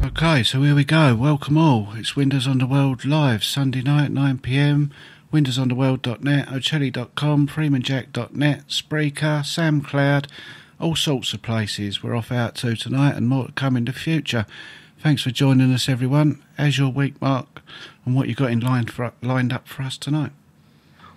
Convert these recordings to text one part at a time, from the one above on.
Okay, so here we go. Welcome all. It's Windows on the World live, Sunday night, 9 p.m. windowsontheworld.net, ocelli.com, freemanjack.net, Spreaker, SoundCloud, all sorts of places we're off out to tonight and more to come in the future. Thanks for joining us, everyone. How's your week, Mark, and what you got in lined up for us tonight?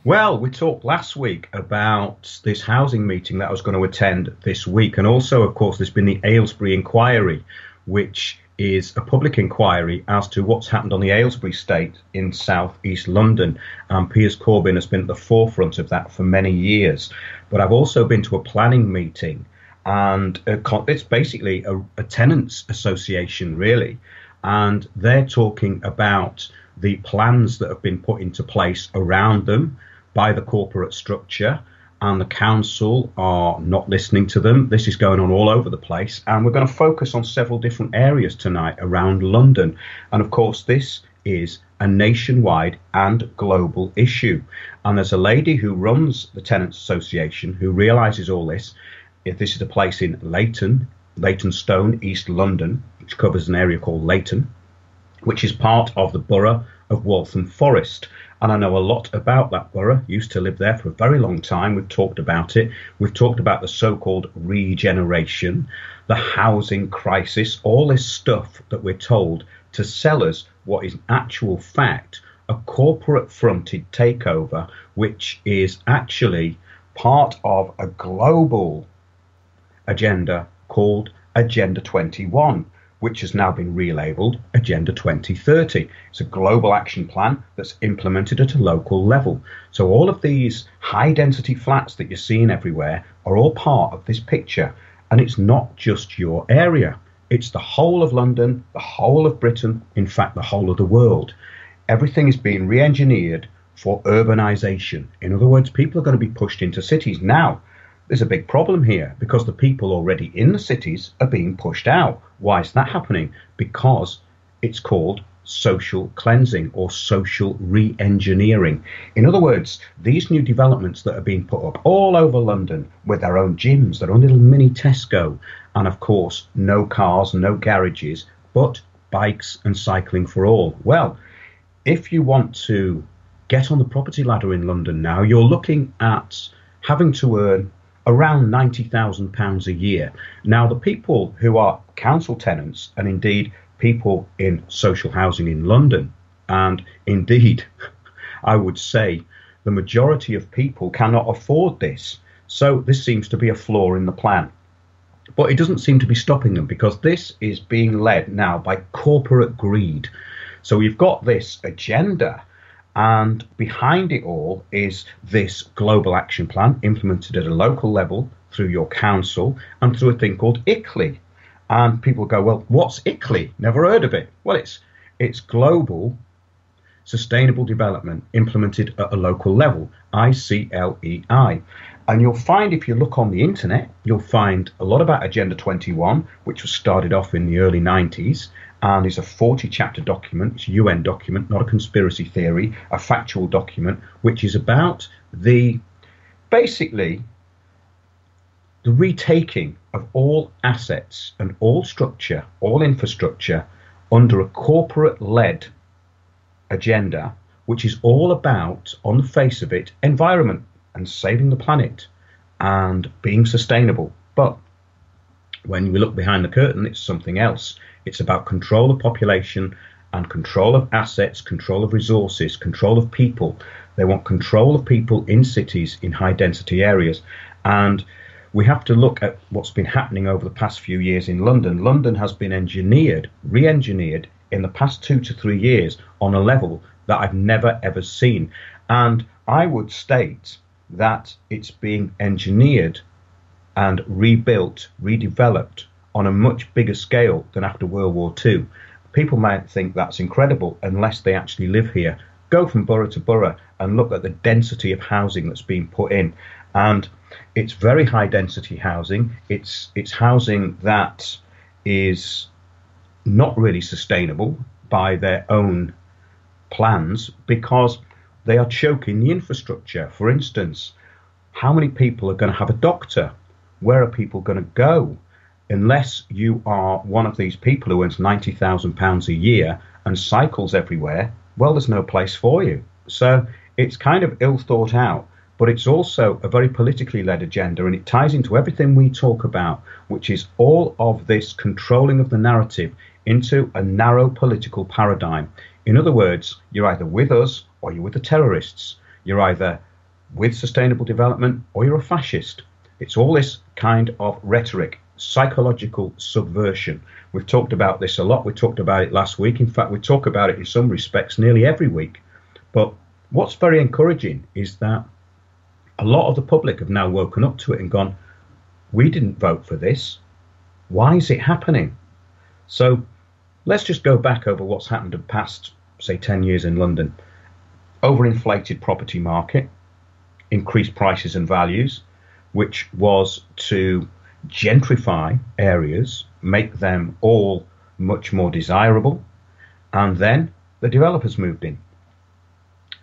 Well, we talked last week about this housing meeting that I was going to attend this week. And also, of course, there's been the Aylesbury inquiry, which is a public inquiry as to what's happened on the Aylesbury estate in South East London. Piers Corbyn has been at the forefront of that for many years. But I've also been to a planning meeting, and it's basically a tenants association, really. And they're talking about the plans that have been put into place around them by the corporate structure, and the council are not listening to them. This is going on all over the place, and we're going to focus on several different areas tonight around London. And of course, this is a nationwide and global issue. And there's a lady who runs the Tenants Association who realises all this. If this is a place in Leytonstone, East London, which covers an area called Leyton, which is part of the borough of Waltham Forest. And I know a lot about that borough. Used to live there for a very long time. We've talked about it. We've talked about the so-called regeneration, the housing crisis, all this stuff that we're told to sell us what is in actual fact a corporate-fronted takeover, which is actually part of a global agenda called Agenda 21. Which has now been relabeled Agenda 2030. It's a global action plan that's implemented at a local level. So all of these high density flats that you're seeing everywhere are all part of this picture. And it's not just your area. It's the whole of London, the whole of Britain, in fact, the whole of the world. Everything is being re-engineered for urbanisation. In other words, people are going to be pushed into cities. Now, there's a big problem here because the people already in the cities are being pushed out. Why is that happening? Because it's called social cleansing or social re-engineering. In other words, these new developments that are being put up all over London with their own gyms, their own little mini Tesco, and of course, no cars, no garages, but bikes and cycling for all. Well, if you want to get on the property ladder in London now, you're looking at having to earn around £90,000 a year. Now, the people who are council tenants, and indeed people in social housing in London, and indeed, I would say the majority of people cannot afford this. So this seems to be a flaw in the plan. But it doesn't seem to be stopping them because this is being led now by corporate greed. So we've got this agenda, and behind it all is this global action plan implemented at a local level through your council and through a thing called ICLEI. And people go, well, what's ICLEI? Never heard of it. Well, it's global sustainable development implemented at a local level, ICLEI. And you'll find, if you look on the internet, you'll find a lot about Agenda 21, which was started off in the early 90s. And it's a 40-chapter document. It's a UN document, not a conspiracy theory, a factual document, which is about basically the retaking of all assets and all structure, all infrastructure under a corporate-led agenda, which is all about, on the face of it, environment and saving the planet and being sustainable. But when we look behind the curtain, it's something else. It's about control of population and control of assets, control of resources, control of people. They want control of people in cities, in high density areas. And we have to look at what's been happening over the past few years in London. London has been re-engineered in the past 2 to 3 years on a level that I've never ever seen. And I would state that it's being engineered and rebuilt, redeveloped on a much bigger scale than after World War II. People might think that's incredible unless they actually live here. Go from borough to borough and look at the density of housing that's being put in. And it's very high density housing. It's housing that is not really sustainable by their own plans because they are choking the infrastructure. For instance, how many people are going to have a doctor? Where are people going to go? unless you are one of these people who earns £90,000 a year and cycles everywhere, well, there's no place for you. So it's kind of ill thought out, but it's also a very politically led agenda, and it ties into everything we talk about, which is all of this controlling of the narrative into a narrow political paradigm. In other words, you're either with us or you're with the terrorists. You're either with sustainable development or you're a fascist. It's all this kind of rhetoric, psychological subversion. We've talked about this a lot. We talked about it last week. In fact, we talk about it in some respects nearly every week. But what's very encouraging is that a lot of the public have now woken up to it and gone, we didn't vote for this. Why is it happening? So let's just go back over what's happened in the past, say, 10 years in London. Overinflated property market, increased prices and values, which was to gentrify areas, make them all much more desirable. And then the developers moved in.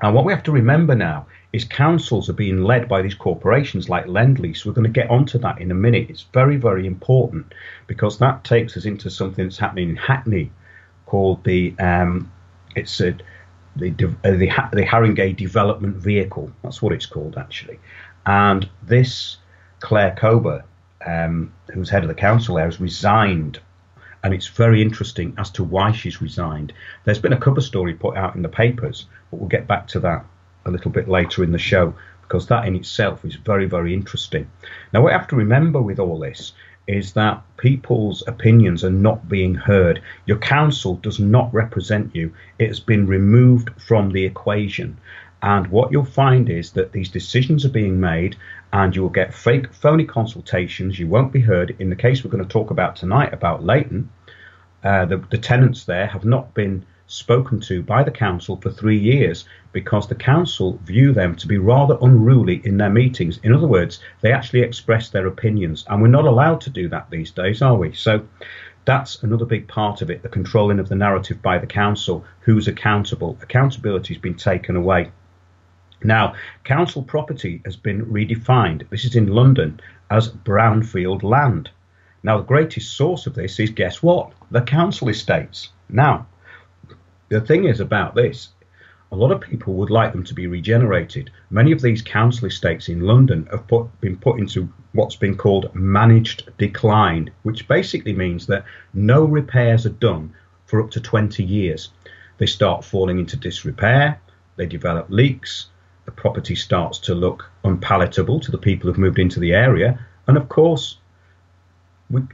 And what we have to remember now is councils are being led by these corporations like Lendlease. We're going to get onto that in a minute. It's very, very important because that takes us into something that's happening in Hackney called the Haringey Development Vehicle. That's what it's called, actually. And this Claire Cober, who's head of the council there, has resigned. And it's very interesting as to why she's resigned. There's been a cover story put out in the papers, but we'll get back to that a little bit later in the show, because that in itself is very, very interesting. Now, what we have to remember with all this is that people's opinions are not being heard. Your council does not represent you. It has been removed from the equation. And what you'll find is that these decisions are being made and you will get fake, phony consultations. You won't be heard. In the case we're going to talk about tonight about Leyton, the tenants there have not been spoken to by the council for 3 years because the council view them to be rather unruly in their meetings. In other words, they actually express their opinions, and we're not allowed to do that these days, are we? So that's another big part of it, the controlling of the narrative by the council. Who's accountable? Accountability has been taken away. Now, council property has been redefined. This is in London as brownfield land. Now, the greatest source of this is, guess what? The council estates. Now, the thing is about this, a lot of people would like them to be regenerated. Many of these council estates in London have been put into what's been called managed decline, which basically means that no repairs are done for up to 20 years. They start falling into disrepair, they develop leaks, the property starts to look unpalatable to the people who've moved into the area, and of course,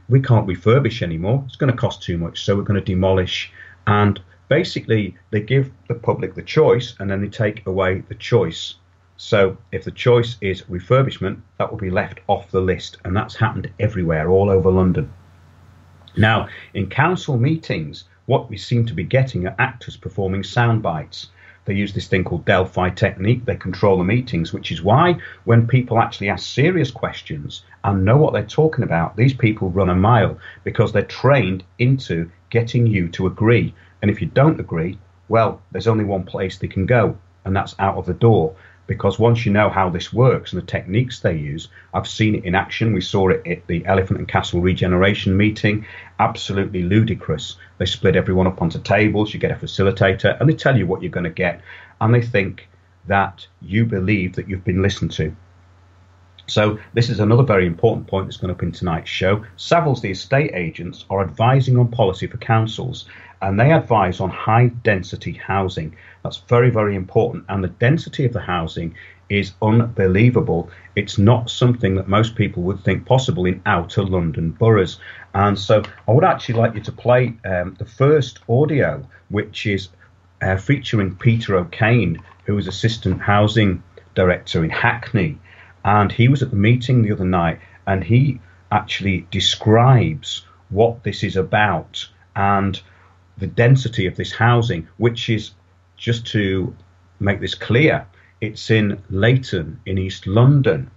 we can't refurbish anymore. It's going to cost too much, so we're going to demolish. And basically, they give the public the choice, and then they take away the choice. So if the choice is refurbishment, that will be left off the list. And that's happened everywhere, all over London. Now, in council meetings, what we seem to be getting are actors performing sound bites. They use this thing called Delphi technique. They control the meetings, which is why when people actually ask serious questions and know what they're talking about, these people run a mile because they're trained into getting you to agree. And if you don't agree, well, there's only one place they can go, and that's out of the door. Because once you know how this works and the techniques they use, I've seen it in action. We saw it at the Elephant and Castle Regeneration meeting. Absolutely ludicrous. They split everyone up onto tables. You get a facilitator, and they tell you what you're going to get. And they think that you believe that you've been listened to. So this is another very important point that's going up in tonight's show. Savills, the estate agents, are advising on policy for councils, and they advise on high density housing. That's very, very important. And the density of the housing is unbelievable. It's not something that most people would think possible in outer London boroughs. And so I would actually like you to play the first audio, which is featuring Peter Akane, who is Assistant Housing Director in Hackney. And he was at the meeting the other night, and he actually describes what this is about and the density of this housing, which is, just to make this clear, it's in Leyton in East London,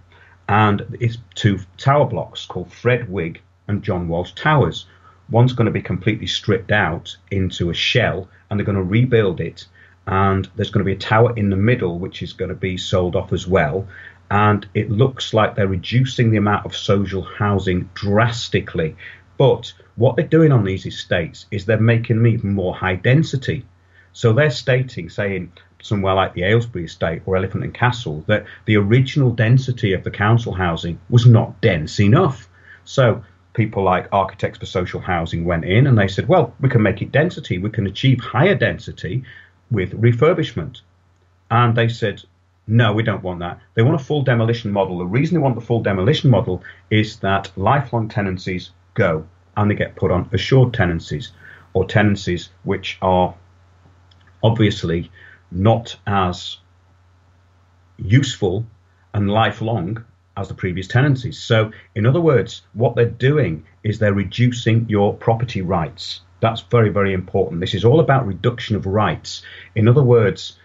and it's two tower blocks called Fred Wigg and John Walsh Towers. One's going to be completely stripped out into a shell, and they're going to rebuild it, and there's going to be a tower in the middle which is going to be sold off as well. And it looks like they're reducing the amount of social housing drastically But what they're doing on these estates is they're making them even more high density. So they're saying somewhere like the Aylesbury estate or Elephant and Castle, that the original density of the council housing was not dense enough. So people like Architects for Social Housing went in and they said, well, we can make it density. We can achieve higher density with refurbishment. And they said, no, we don't want that. They want a full demolition model. The reason they want the full demolition model is that lifelong tenancies go and they get put on assured tenancies, or tenancies which are obviously not as useful and lifelong as the previous tenancies. So in other words, what they're doing is they're reducing your property rights. That's very, very important. This is all about reduction of rights. In other words,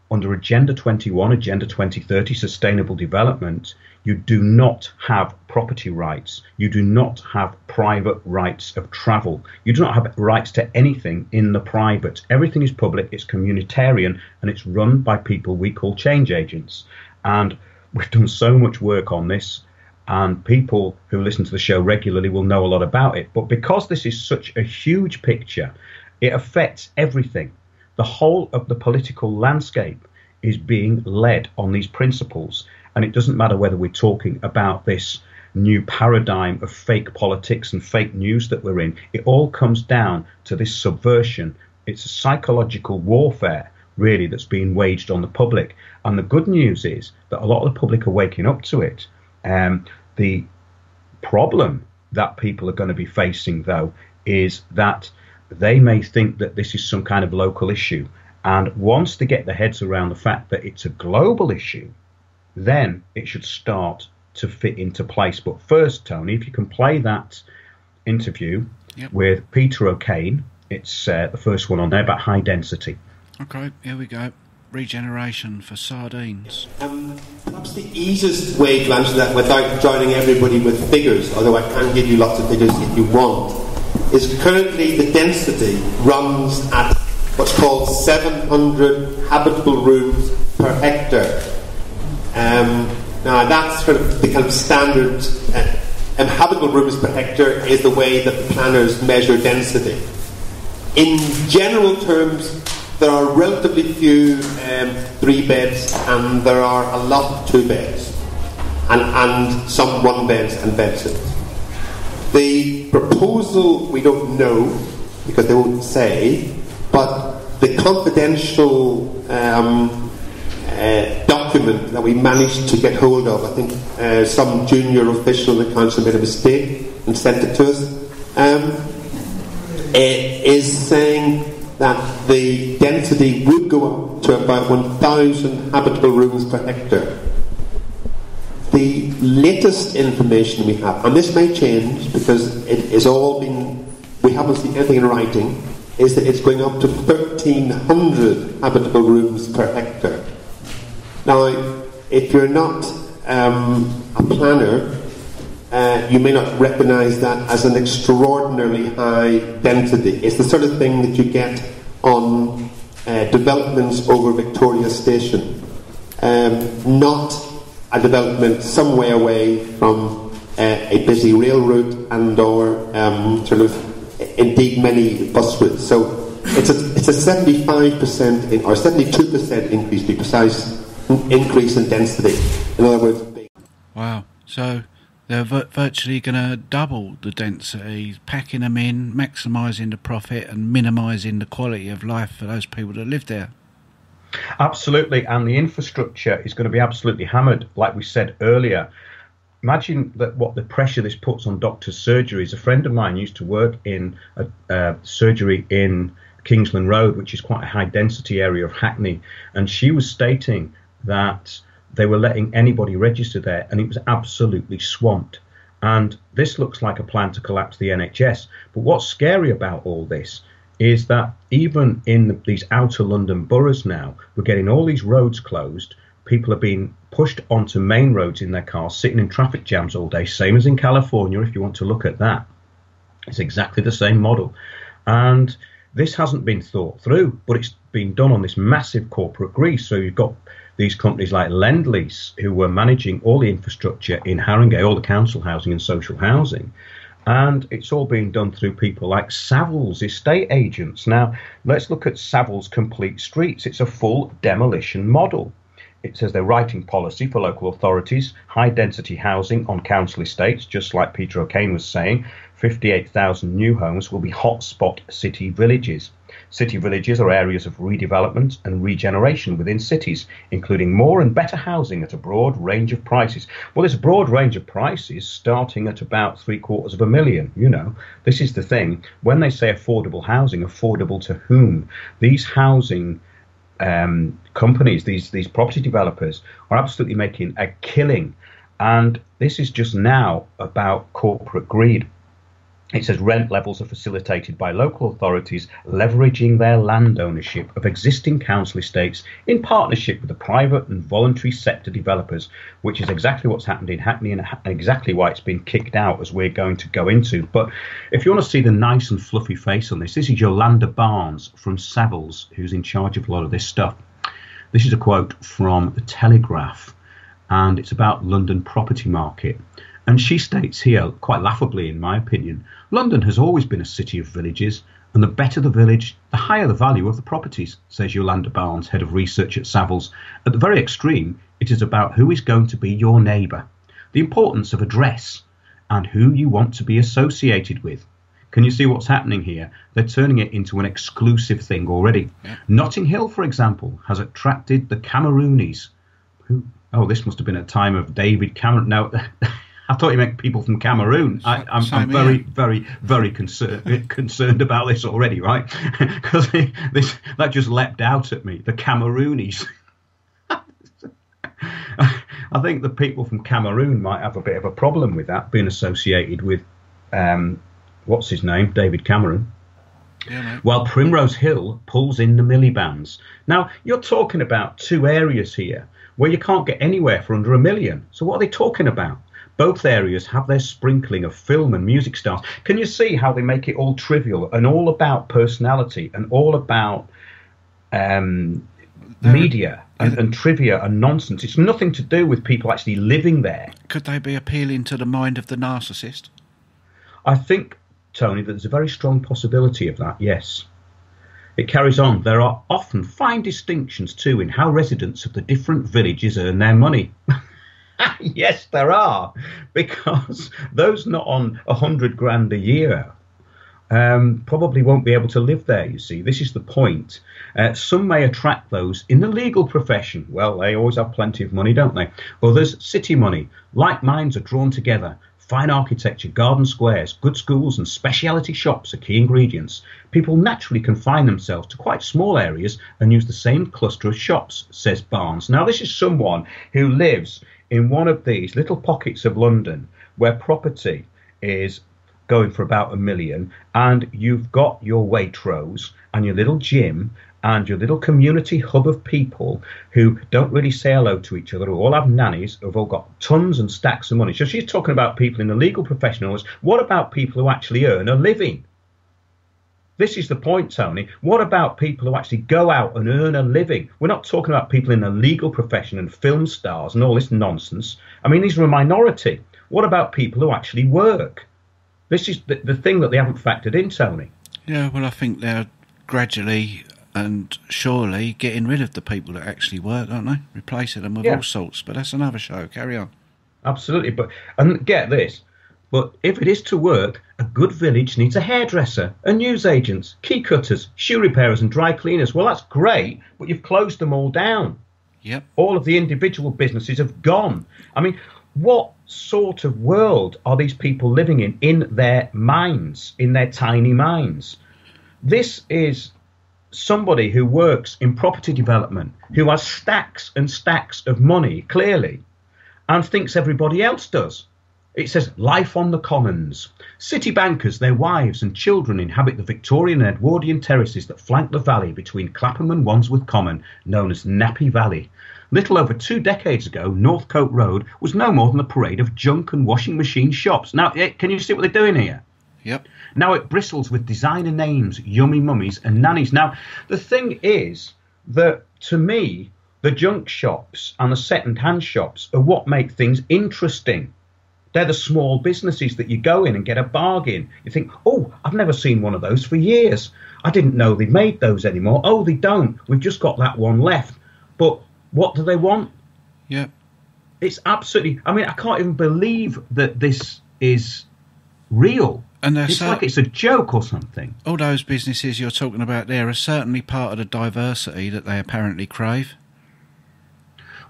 under Agenda 21, Agenda 2030, Sustainable Development, you do not have property rights. You do not have private rights of travel. You do not have rights to anything in the private. Everything is public, it's communitarian, and it's run by people we call change agents. And we've done so much work on this, and people who listen to the show regularly will know a lot about it. But because this is such a huge picture, it affects everything. The whole of the political landscape is being led on these principles. And it doesn't matter whether we're talking about this new paradigm of fake politics and fake news that we're in. It all comes down to this subversion. It's a psychological warfare, really, that's being waged on the public. And the good news is that a lot of the public are waking up to it. The problem that people are going to be facing, though, is that they may think that this is some kind of local issue. And once they get their heads around the fact that it's a global issue, then it should start to fit into place. But first, Tony, if you can play that interview with Peter Akane, it's the first one on there about high density. Okay, here we go. Regeneration for sardines. Perhaps the easiest way to answer that without drowning everybody with figures, although I can give you lots of figures if you want, is currently the density runs at what's called 700 habitable rooms per hectare. Now that's sort of the kind of standard. Habitable rooms per hectare is the way that the planners measure density. In general terms, there are relatively few 3 beds, and there are a lot of 2 beds, and some 1 beds and bedsitters. The proposal we don't know because they won't say, but the confidential document that we managed to get hold of, I think some junior official in the council made a mistake and sent it to us, is saying that the density would go up to about 1,000 habitable rooms per hectare. The latest information we have, and this may change because it is all been, we haven't seen anything in writing, is that it's going up to 1,300 habitable rooms per hectare. Now, if you're not a planner, you may not recognise that as an extraordinarily high density. It's the sort of thing that you get on developments over Victoria Station, not a development some way away from a busy rail route and or sort of indeed many bus routes. So it's a 75% or 72% increase, to be precise, increase in density. In other words, wow. So they're virtually going to double the density, packing them in, maximising the profit and minimising the quality of life for those people that live there. Absolutely, and the infrastructure is going to be absolutely hammered, like we said earlier. Imagine that what the pressure this puts on doctors' surgeries. A friend of mine used to work in a surgery in Kingsland Road, which is quite a high-density area of Hackney, and she was stating that they were letting anybody register there, and it was absolutely swamped. And this looks like a plan to collapse the NHS. But what's scary about all this is that even in these outer London boroughs now, we're getting all these roads closed. People are being pushed onto main roads in their cars, sitting in traffic jams all day, same as in California, if you want to look at that. It's exactly the same model. And this hasn't been thought through, but it's been done on this massive corporate grease. So you've got these companies like Lendlease, who were managing all the infrastructure in Haringey, all the council housing and social housing. And it's all being done through people like Savills estate agents. Now, let's look at Savills Complete Streets. It's a full demolition model. It says they're writing policy for local authorities, high density housing on council estates, just like Peter Akane was saying. 58,000 new homes will be hotspot city villages. City villages are areas of redevelopment and regeneration within cities, including more and better housing at a broad range of prices. Well, there's a broad range of prices starting at about $750,000. You know, this is the thing. When they say affordable housing, affordable to whom? These housing companies, these property developers are absolutely making a killing. And this is just now about corporate greed. It says rent levels are facilitated by local authorities leveraging their land ownership of existing council estates in partnership with the private and voluntary sector developers, which is exactly what's happened in Hackney and exactly why it's been kicked out, as we're going to go into. But if you want to see the nice and fluffy face on this is Yolanda Barnes from Savills, who's in charge of a lot of this stuff. This is a quote from The Telegraph, and it's about London property market. And she states here, quite laughably in my opinion, London has always been a city of villages, and the better the village, the higher the value of the properties, says Yolanda Barnes, head of research at Savills. At the very extreme, it is about who is going to be your neighbour, the importance of address, and who you want to be associated with. Can you see what's happening here? They're turning it into an exclusive thing already. Yeah. Notting Hill, for example, has attracted the Cameroonies. This must have been a time of David Cameron. No, I thought you meant people from Cameroon. I'm very, very, very concerned about this already, right? Because that just leapt out at me. The Cameroonies. I think the people from Cameroon might have a bit of a problem with that being associated with, what's his name, David Cameron. Yeah, while Primrose Hill pulls in the Millibans. Now, you're talking about two areas here where you can't get anywhere for under $1 million. So what are they talking about? Both areas have their sprinkling of film and music stars. Can you see how they make it all trivial and all about personality and all about media and trivia and nonsense? It's nothing to do with people actually living there. Could they be appealing to the mind of the narcissist? I think, Tony, that there's a very strong possibility of that, yes. It carries on. There are often fine distinctions, too, in how residents of the different villages earn their money. Yes, there are, because those not on $100,000 a year probably won't be able to live there, you see. This is the point. Some may attract those in the legal profession. Well, they always have plenty of money, don't they? Others, city money. Like minds are drawn together. Fine architecture, garden squares, good schools and speciality shops are key ingredients. People naturally confine themselves to quite small areas and use the same cluster of shops, says Barnes. Now, this is someone who lives in one of these little pockets of London where property is going for about $1 million, and you've got your Waitrose and your little gym and your little community hub of people who don't really say hello to each other, who all have nannies, who've all got tons and stacks of money. So she's talking about people in the legal professionals. What about people who actually earn a living? This is the point, Tony. What about people who actually go out and earn a living? We're not talking about people in the legal profession and film stars and all this nonsense. I mean, these are a minority. What about people who actually work? This is the thing that they haven't factored in, Tony. Yeah, well, I think they're gradually and surely getting rid of the people that actually work, aren't they? Replacing them with all sorts. But that's another show. Carry on. Absolutely. And get this. But if it is to work, a good village needs a hairdresser, a newsagents, key cutters, shoe repairers and dry cleaners. Well, that's great, but you've closed them all down. Yep. All of the individual businesses have gone. I mean, what sort of world are these people living in their minds, in their tiny minds? This is somebody who works in property development, who has stacks and stacks of money, clearly, and thinks everybody else does. It says, life on the commons. City bankers, their wives and children inhabit the Victorian and Edwardian terraces that flank the valley between Clapham and Wandsworth Common, known as Nappy Valley. Little over 2 decades ago, Northcote Road was no more than a parade of junk and washing machine shops. Now, can you see what they're doing here? Yep. Now it bristles with designer names, yummy mummies and nannies. Now, the thing is that, to me, the junk shops and the second-hand shops are what make things interesting. They're the small businesses that you go in and get a bargain. You think, oh, I've never seen one of those for years. I didn't know they made those anymore. Oh, they don't. We've just got that one left. But what do they want? Yeah. It's absolutely... I mean, I can't even believe that this is real. And it's like it's a joke or something. All those businesses you're talking about there are certainly part of the diversity that they apparently crave.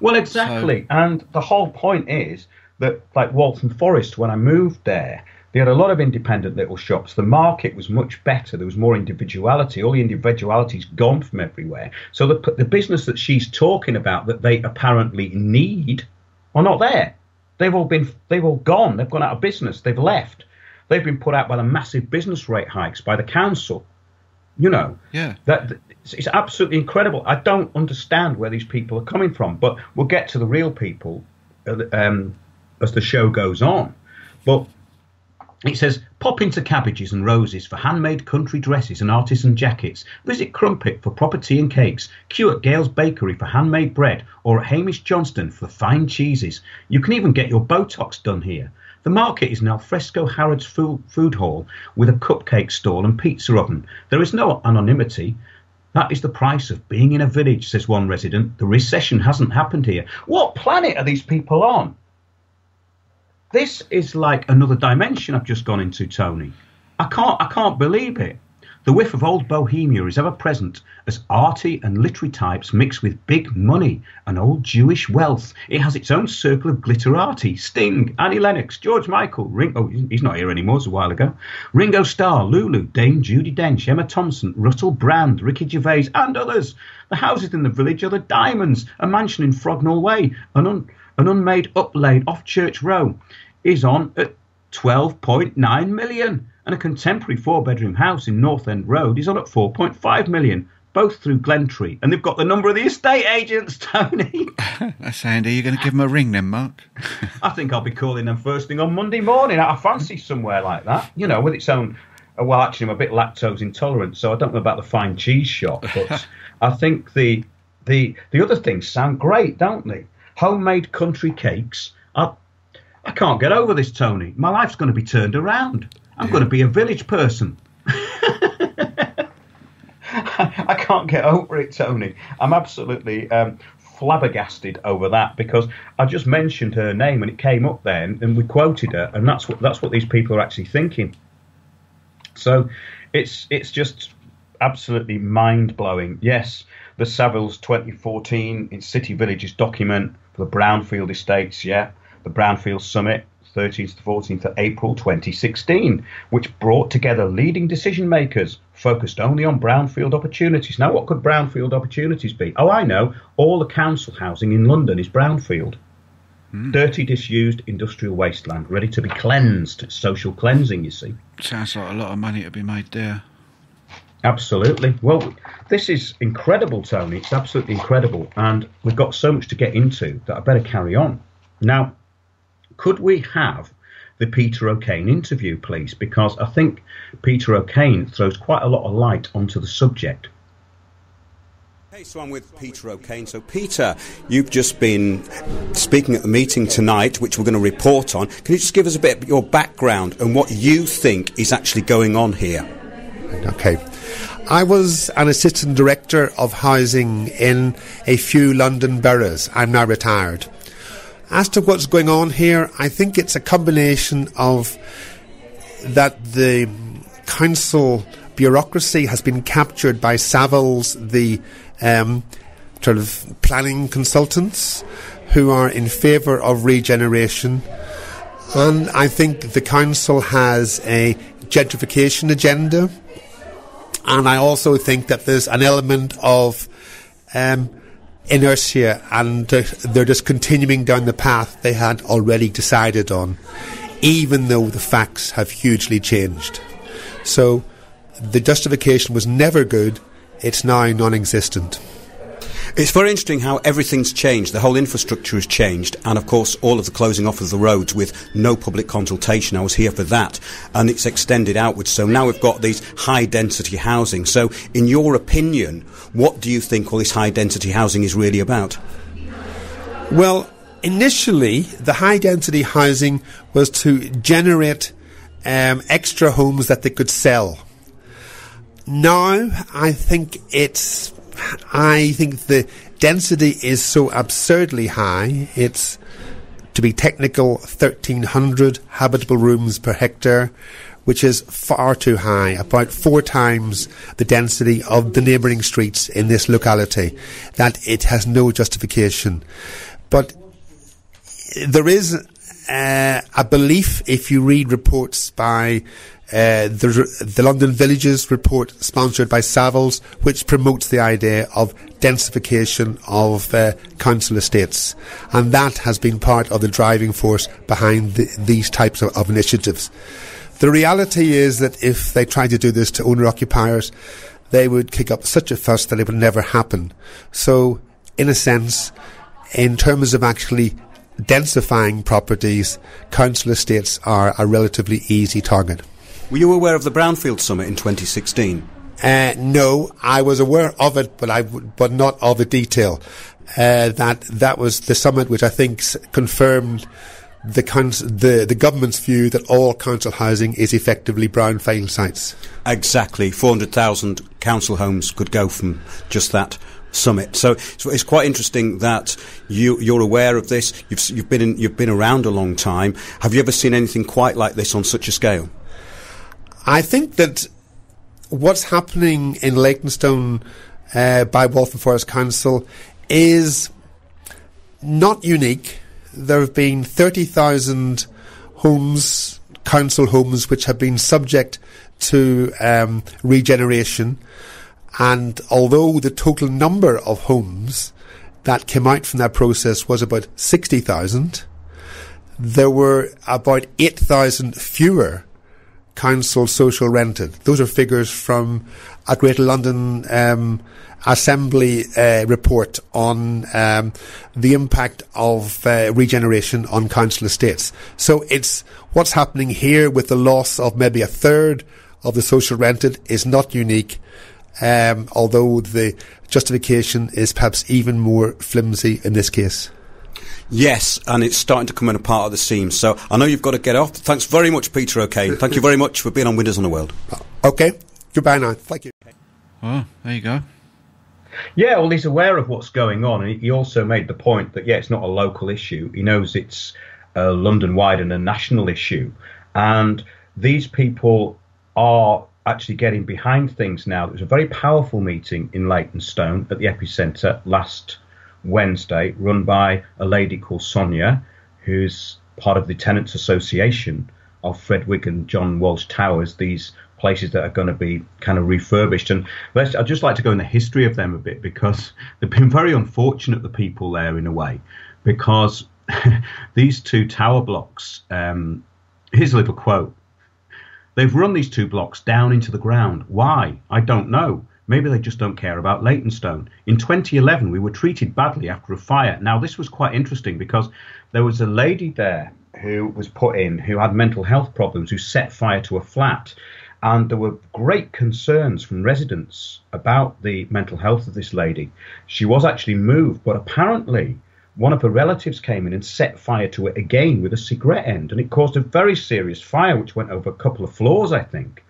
Well, exactly. So, and the whole point is that, like Waltham Forest, when I moved there, they had a lot of independent little shops. The market was much better. There was more individuality. All the individuality's gone from everywhere. So the business that she's talking about that they apparently need are not there. They've all gone. They've gone out of business. They've left. They've been put out by the massive business rate hikes by the council. You know, it's absolutely incredible. I don't understand where these people are coming from, but we'll get to the real people as the show goes on. But it says, pop into Cabbages and Roses for handmade country dresses and artisan jackets. Visit Crumpet for proper tea and cakes. Queue at Gale's Bakery for handmade bread, or at Hamish Johnston for fine cheeses. You can even get your Botox done here. The market is an alfresco Harrods food hall with a cupcake stall and pizza oven. There is no anonymity. That is the price of being in a village, says one resident. The recession hasn't happened here. What planet are these people on? This is like another dimension I've just gone into, Tony. I can't believe it. The whiff of old Bohemia is ever present as arty and literary types mix with big money and old Jewish wealth. It has its own circle of glitterati. Sting, Annie Lennox, George Michael, he's not here anymore, it was a while ago. Ringo Starr, Lulu, Dame Judi Dench, Emma Thompson, Russell Brand, Ricky Gervais and others. The houses in the village are the Diamonds. A mansion in Frognall Way, an unmade uplaid off Church Row, is on at 12.9 million. And a contemporary 4-bedroom house in North End Road is on at 4.5 million, both through Glentree. And they've got the number of the estate agents, Tony. That's handy. Are you going to give them a ring then, Mark? I think I'll be calling them first thing on Monday morning. I fancy somewhere like that, you know, with its own... Well, actually, I'm a bit lactose intolerant, so I don't know about the fine cheese shop. But I think the other things sound great, don't they? Homemade country cakes. I can't get over this, Tony. My life's going to be turned around. I'm going to be a village person. I can't get over it, Tony. I'm absolutely flabbergasted over that because I just mentioned her name and it came up there and we quoted her, and that's what these people are actually thinking. So it's just absolutely mind-blowing. Yes, the Savills 2014 in City Villages document for the Brownfield Estates, the Brownfield Summit, 13th to 14th of April 2016, which brought together leading decision makers focused only on brownfield opportunities. Now, what could brownfield opportunities be? Oh, I know. All the council housing in London is brownfield. Dirty, disused industrial wasteland, ready to be cleansed. Social cleansing, you see. Sounds like a lot of money to be made there. Absolutely. Well, this is incredible, Tony. It's absolutely incredible. And we've got so much to get into that I better carry on. Now, could we have the Peter Akane interview, please? Because I think Peter Akane throws quite a lot of light onto the subject. Okay, so I'm with Peter Akane. So, Peter, you've just been speaking at the meeting tonight, which we're going to report on. Can you just give us a bit of your background and what you think is actually going on here? Okay. I was an assistant director of housing in a few London boroughs. I'm now retired. As to what's going on here, I think it's a combination of that the council bureaucracy has been captured by Savills, the sort of planning consultants who are in favour of regeneration. And I think the council has a gentrification agenda. And I also think that there's an element of inertia, and they're just continuing down the path they had already decided on, even though the facts have hugely changed. So the justification was never good. It's now non-existent. It's very interesting how everything's changed. The whole infrastructure has changed, and of course all of the closing off of the roads with no public consultation. I was here for that, and it's extended outwards. So now we've got these high density housing. So in your opinion, what do you think all this high density housing is really about? Well, Initially, the high-density housing was to generate extra homes that they could sell. Now, I think the density is so absurdly high. It's, to be technical, 1,300 habitable rooms per hectare, which is far too high, about 4 times the density of the neighbouring streets in this locality, that it has no justification. But there is a belief, if you read reports by the London Villages report sponsored by Savills, which promotes the idea of densification of council estates, and that has been part of the driving force behind these types of initiatives. The reality is that if they try to do this to owner-occupiers, they would kick up such a fuss that it would never happen. So, in a sense, in terms of actually densifying properties, council estates are a relatively easy target. Were you aware of the Brownfield Summit in 2016? No, I was aware of it, but not of the detail. That was the summit which I think confirmed the government's view that all council housing is effectively brownfield sites. Exactly. 400,000 council homes could go from just that summit. So it's quite interesting that you're aware of this. You've been around a long time. Have you ever seen anything quite like this on such a scale? I think that what's happening in Leytonstone by Waltham Forest Council is not unique. There have been 30,000 homes, council homes, which have been subject to regeneration. And although the total number of homes that came out from that process was about 60,000, there were about 8,000 fewer council social rented. Those are figures from a Greater London Assembly report on the impact of regeneration on council estates. So it's what's happening here with the loss of maybe a third of the social rented is not unique, although the justification is perhaps even more flimsy in this case. Yes, and it's starting to come in a part of the seams. So I know you've got to get off. Thanks very much, Peter Akane. Thank you very much for being on Windows on the World. Okay, goodbye now. Thank you. Well, there you go. Yeah, well, he's aware of what's going on, and he also made the point that, it's not a local issue. He knows it's a London-wide and a national issue. And these people are actually getting behind things now. There was a very powerful meeting in Leytonstone at the Epicentre last Wednesday, run by a lady called Sonia, who's part of the Tenants Association of Fredwick and John Walsh Towers, these places that are going to be kind of refurbished. And I'd just like to go in the history of them a bit, because they've been very unfortunate, the people there, in a way, because these 2 tower blocks, here's a little quote. They've run these 2 blocks down into the ground. Why? I don't know. Maybe they just don't care about Leytonstone. In 2011, we were treated badly after a fire. Now, this was quite interesting because there was a lady there who was put in who had mental health problems, who set fire to a flat. And there were great concerns from residents about the mental health of this lady. She was actually moved, but apparently one of her relatives came in and set fire to it again with a cigarette end. And it caused a very serious fire, which went over a couple of floors, I think.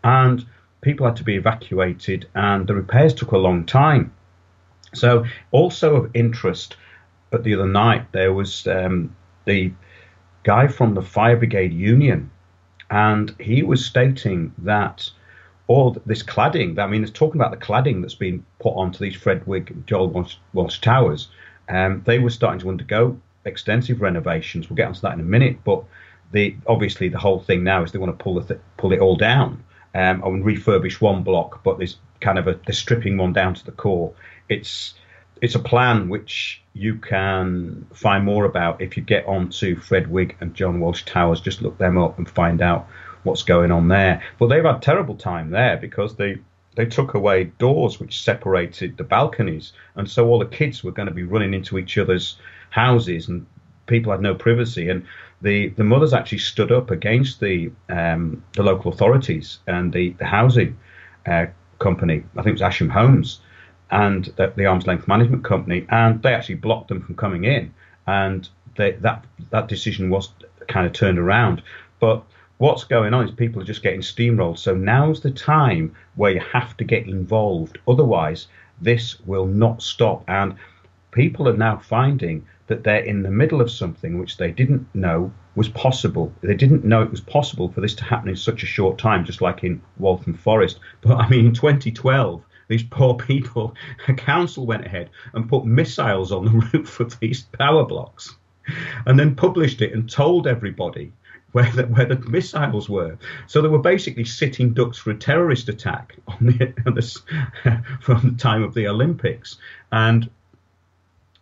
And people had to be evacuated, and the repairs took a long time. So also of interest, at the other night, there was the guy from the Fire Brigade Union, and he was stating that all this cladding, I mean, it's talking about the cladding that's been put onto these Fredwick and Joel Walsh Towers. They were starting to undergo extensive renovations. We'll get onto that in a minute, but obviously the whole thing now is they want to pull it all down and refurbish one block, but there's kind of they're stripping one down to the core. It's a plan which you can find more about if you get onto Fredwick and John Walsh Towers. Just look them up and find out what's going on there. But they've had terrible time there because they took away doors which separated the balconies, and so all the kids were going to be running into each other's houses, and people had no privacy. And the mothers actually stood up against the local authorities and the housing company. I think it was Asham Homes and the Arm's Length Management Company, and they actually blocked them from coming in. and that decision was kind of turned around. But what's going on is people are just getting steamrolled. So now's the time where you have to get involved. Otherwise, this will not stop. And people are now finding that they're in the middle of something which they didn't know was possible. They didn't know it was possible for this to happen in such a short time, just like in Waltham Forest. But I mean, in 2012, these poor people, a council went ahead and put missiles on the roof of these power blocks and then published it and told everybody where the missiles were. So they were basically sitting ducks for a terrorist attack from the time of the Olympics. And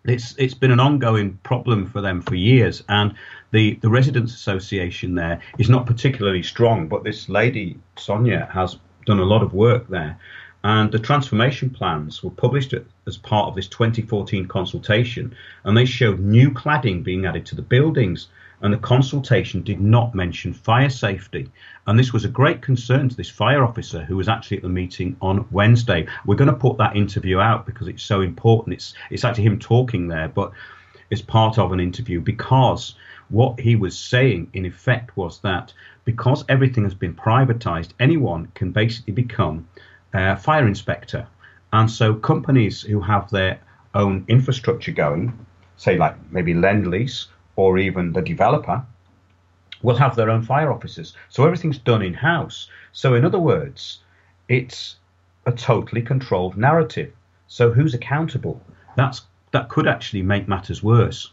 it's been an ongoing problem for them for years. And the Residents Association there is not particularly strong, but this lady, Sonia, has done a lot of work there. And the transformation plans were published as part of this 2014 consultation, and they showed new cladding being added to the buildings. And the consultation did not mention fire safety. And this was a great concern to this fire officer who was actually at the meeting on Wednesday. We're going to put that interview out because it's so important. It's actually him talking there, but it's part of an interview, because what he was saying in effect was that because everything has been privatized, anyone can basically become a fire inspector. And so companies who have their own infrastructure going, say like maybe Lendlease, or even the developer, will have their own fire officers. So everything's done in-house. So in other words, it's a totally controlled narrative. So who's accountable? That could actually make matters worse.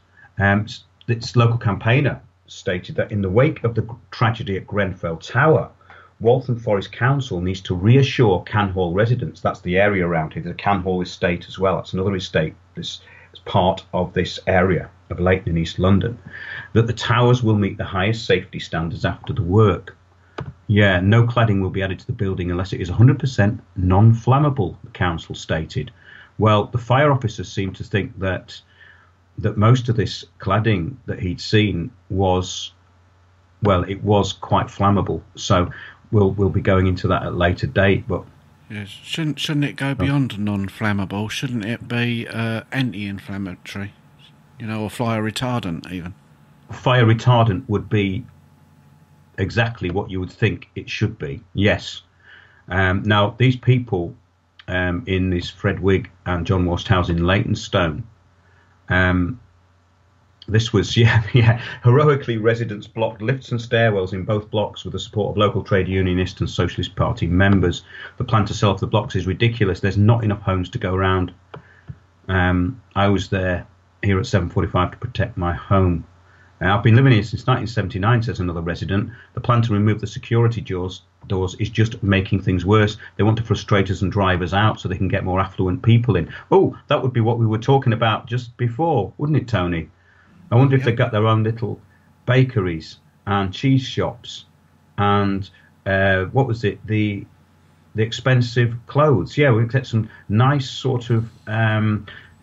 This local campaigner stated that in the wake of the tragedy at Grenfell Tower, Waltham Forest Council needs to reassure Canhall residents, that's the area around here, the Canhall estate as well, that's another estate, this is part of this area of Leyton in East London, that the towers will meet the highest safety standards after the work. Yeah, no cladding will be added to the building unless it is 100% non-flammable, the council stated. Well, the fire officers seem to think that most of this cladding that he'd seen was, well, it was quite flammable. So we'll be going into that at a later date, but yes, shouldn't it go beyond non-flammable? Shouldn't it be anti-inflammatory? You know, or fire retardant even? Fire retardant would be exactly what you would think it should be, yes. Now, these people in this Fred Wigg and John Worst house in Leytonstone, this was, heroically residents blocked lifts and stairwells in both blocks with the support of local trade unionist and Socialist Party members. The plan to sell off the blocks is ridiculous. There's not enough homes to go around. I was there here at 7:45 to protect my home. I've been living here since 1979, says another resident. The plan to remove the security doors is just making things worse. They want to frustrate us and drive us out so they can get more affluent people in. Oh, that would be what we were talking about just before, wouldn't it, Tony? I wonder if they got their own little bakeries and cheese shops and what was it? The expensive clothes. Yeah, we get some nice sort of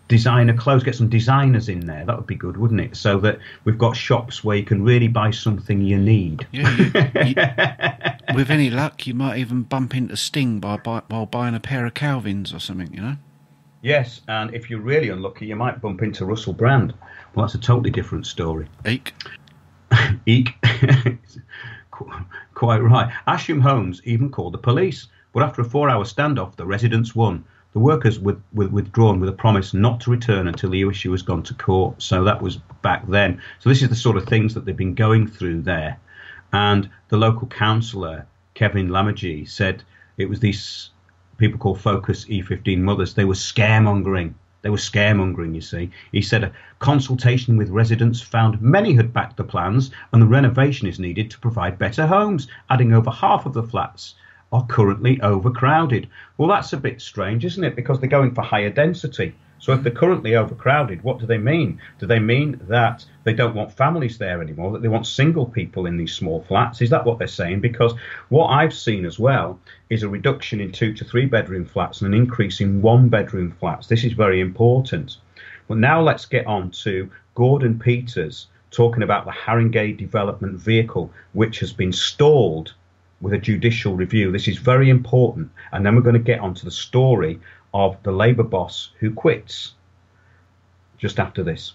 designer clothes, get some designers in there. That would be good, wouldn't it? So that we've got shops where you can really buy something you need. Yeah, with any luck, you might even bump into Sting while buying a pair of Calvins or something, you know? Yes, and if you're really unlucky, you might bump into Russell Brand. Well, that's a totally different story. Eek. Eek. Quite right. Asham Homes even called the police, but after a 4-hour standoff, the residents won. The workers were withdrawn with a promise not to return until the issue has gone to court. So that was back then. So this is the sort of things that they've been going through there. And the local councillor, Kevin Lamagee, said it was these people called Focus E15 Mothers. They were scaremongering. They were scaremongering, you see. He said a consultation with residents found many had backed the plans and the renovation is needed to provide better homes, adding over half of the flats are currently overcrowded. Well, that's a bit strange, isn't it? Because they're going for higher density. So if they're currently overcrowded, what do they mean? Do they mean that they don't want families there anymore, that they want single people in these small flats? Is that what they're saying? Because what I've seen as well is a reduction in 2 to 3 bedroom flats and an increase in 1 bedroom flats. This is very important. Well, now let's get on to Gordon Peters talking about the Haringey Development Vehicle, which has been stalled with a judicial review. This is very important. And then we're going to get on to the story of the Labour boss who quits just after this.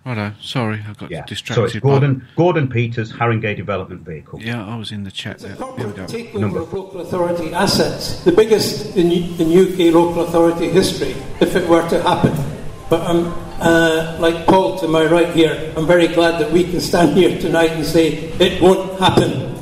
Righto, sorry, I got distracted. So it's Gordon Peters, Haringey Development Vehicle. Yeah, I was in the chat there. Here we go. Takeover of local authority assets, the biggest in UK local authority history, if it were to happen. But I'm, like Paul to my right here, I'm very glad that we can stand here tonight and say it won't happen.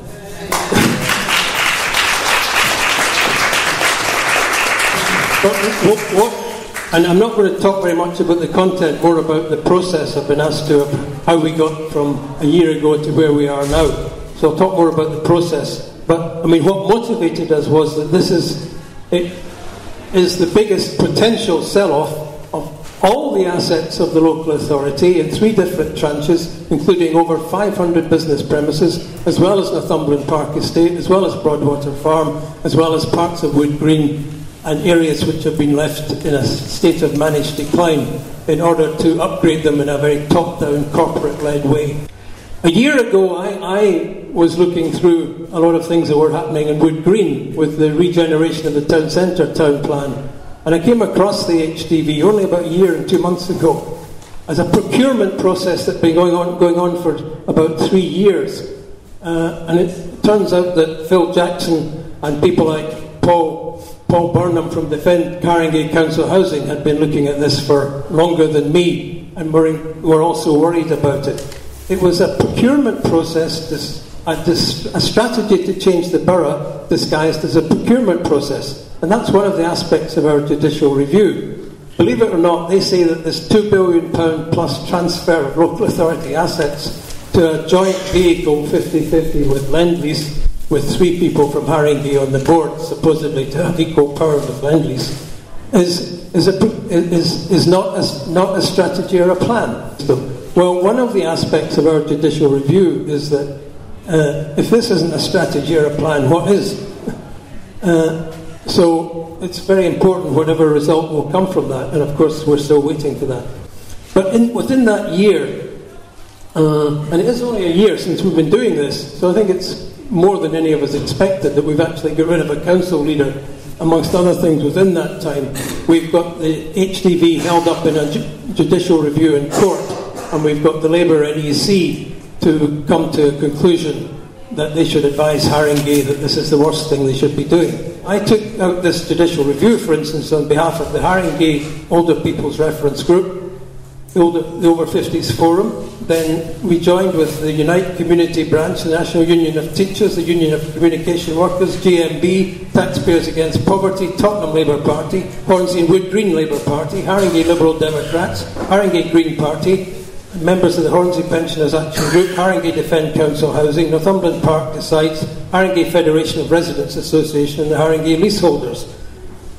And I'm not going to talk very much about the content, more about the process. I've been asked to how we got from a year ago to where we are now. So I'll talk more about the process. But I mean, what motivated us was that this is the biggest potential sell-off of all the assets of the local authority in 3 different tranches, including over 500 business premises, as well as Northumberland Park Estate, as well as Broadwater Farm, as well as parts of Wood Green, and areas which have been left in a state of managed decline in order to upgrade them in a very top-down, corporate-led way. A year ago, I was looking through a lot of things that were happening in Wood Green with the regeneration of the town centre town plan, and I came across the HDV only about a year and 2 months ago as a procurement process that's been going on for about 3 years. And it turns out that Phil Jackson and people like Paul Burnham from Defend Haringey Council Housing had been looking at this for longer than me, and were also worried about it. It was a procurement process, a strategy to change the borough disguised as a procurement process. And that's one of the aspects of our judicial review. Believe it or not, they say that this £2 billion plus transfer of local authority assets to a joint vehicle 50-50 with Lendlease, with 3 people from Haringey on the board, supposedly to have equal power with Lendlease, is not a strategy or a plan. So, well, one of the aspects of our judicial review is that if this isn't a strategy or a plan, what is? So it's very important whatever result will come from that, and of course we're still waiting for that. But within that year, and it is only a year since we've been doing this, so I think it's more than any of us expected that we've actually got rid of a council leader. Amongst other things, within that time, we've got the HDV held up in a judicial review in court, and we've got the Labour NEC to come to a conclusion that they should advise Haringey that this is the worst thing they should be doing. I took out this judicial review, for instance, on behalf of the Haringey Older People's Reference Group, the Over 50s Forum. Then we joined with the Unite Community Branch, the National Union of Teachers, the Union of Communication Workers, GMB, Taxpayers Against Poverty, Tottenham Labour Party, Hornsey and Wood Green Labour Party, Haringey Liberal Democrats, Haringey Green Party, members of the Hornsey Pensioners Action Group, Haringey Defend Council Housing, Northumberland Park Decides, Haringey Federation of Residents Association, and the Haringey Leaseholders.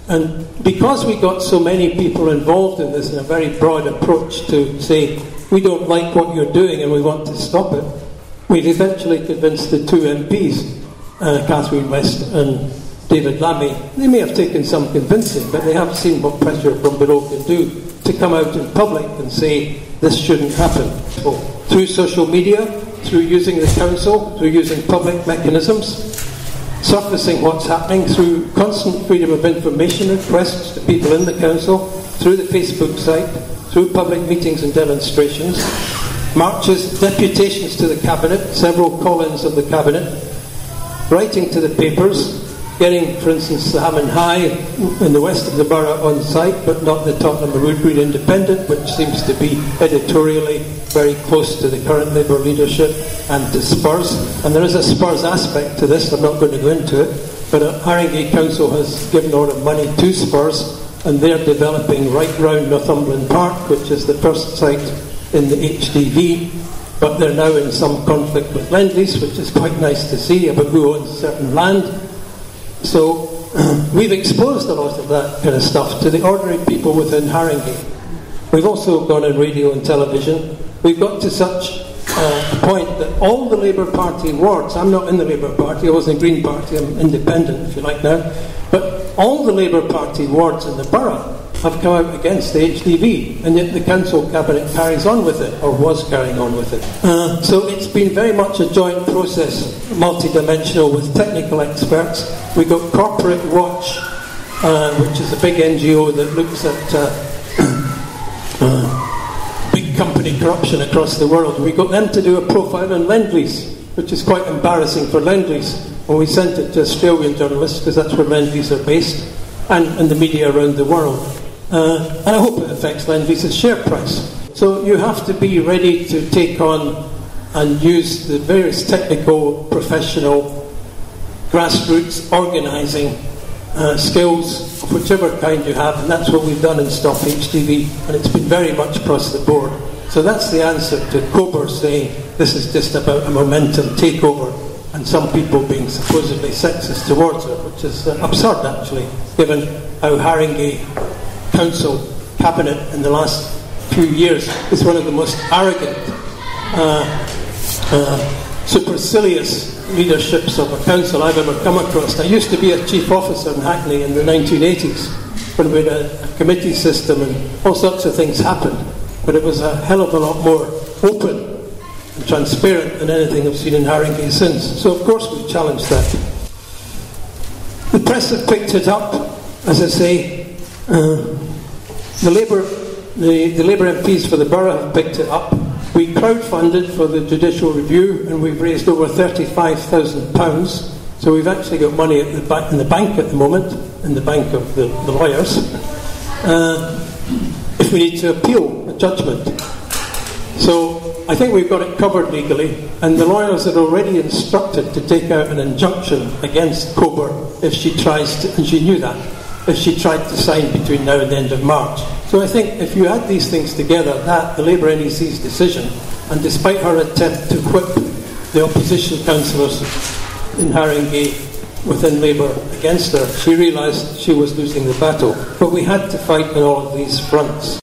And because we got so many people involved in this in a very broad approach to say, we don't like what you're doing and we want to stop it, we've eventually convinced the 2 MPs, Catherine West and David Lammy. They may have taken some convincing, but they have seen what pressure from below can do to come out in public and say this shouldn't happen. So, through social media, through using the council, through using public mechanisms, surfacing what's happening through constant freedom of information requests to people in the council, through the Facebook site, through public meetings and demonstrations, marches, deputations to the Cabinet, several call-ins of the Cabinet, writing to the papers, getting, for instance, the Hammond High in the west of the borough on site, but not the Tottenham and Wood Green Independent, which seems to be editorially very close to the current Labour leadership, and to Spurs. And there is a Spurs aspect to this, I'm not going to go into it, but Haringey Council has given a lot of money to Spurs, and they're developing right round Northumberland Park, which is the first site in the HDV, but they're now in some conflict with Lendlease, which is quite nice to see, about who owns certain land. So we've exposed a lot of that kind of stuff to the ordinary people within Haringey. We've also gone on radio and television. We've got to such a point that all the Labour Party wards, I'm not in the Labour Party, I was in the Green Party, I'm independent if you like now, but all the Labour Party wards in the borough have come out against the HDV, and yet the Council Cabinet carries on with it, or was carrying on with it. So it's been very much a joint process, multidimensional, with technical experts. We've got Corporate Watch, which is a big NGO that looks at big big company corruption across the world. We got them to do a profile on Lendlease, which is quite embarrassing for Lendlease. And we sent it to Australian journalists, because that's where Lendlease are based, and the media around the world. And I hope it affects Lendlease's share price. So you have to be ready to take on and use the various technical, professional, grassroots organising skills of whichever kind you have, and that's what we've done in Stop HDV, and it's been very much across the board. So that's the answer to Cober saying this is just about a momentum takeover, and some people being supposedly sexist towards it, which is absurd actually, given how Haringey Council Cabinet in the last few years is one of the most arrogant, supercilious leaderships of a council I've ever come across. I used to be a chief officer in Hackney in the 1980s when we had a committee system and all sorts of things happened, but it was a hell of a lot more open and transparent than anything I've seen in Haringey since. So of course we challenged that. The press have picked it up, as I say. The Labour MPs for the borough have picked it up. We crowdfunded for the judicial review, and we've raised over £35,000. So we've actually got money in the bank at the moment, in the bank of the lawyers, if we need to appeal a judgment. So I think we've got it covered legally, and the lawyers are already instructed to take out an injunction against Cober if she tries to, and she knew that, if she tried to sign between now and the end of March. So I think if you add these things together, that, the Labour NEC's decision, and despite her attempt to whip the opposition councillors in Haringey within Labour against her, she realised she was losing the battle. But we had to fight on all of these fronts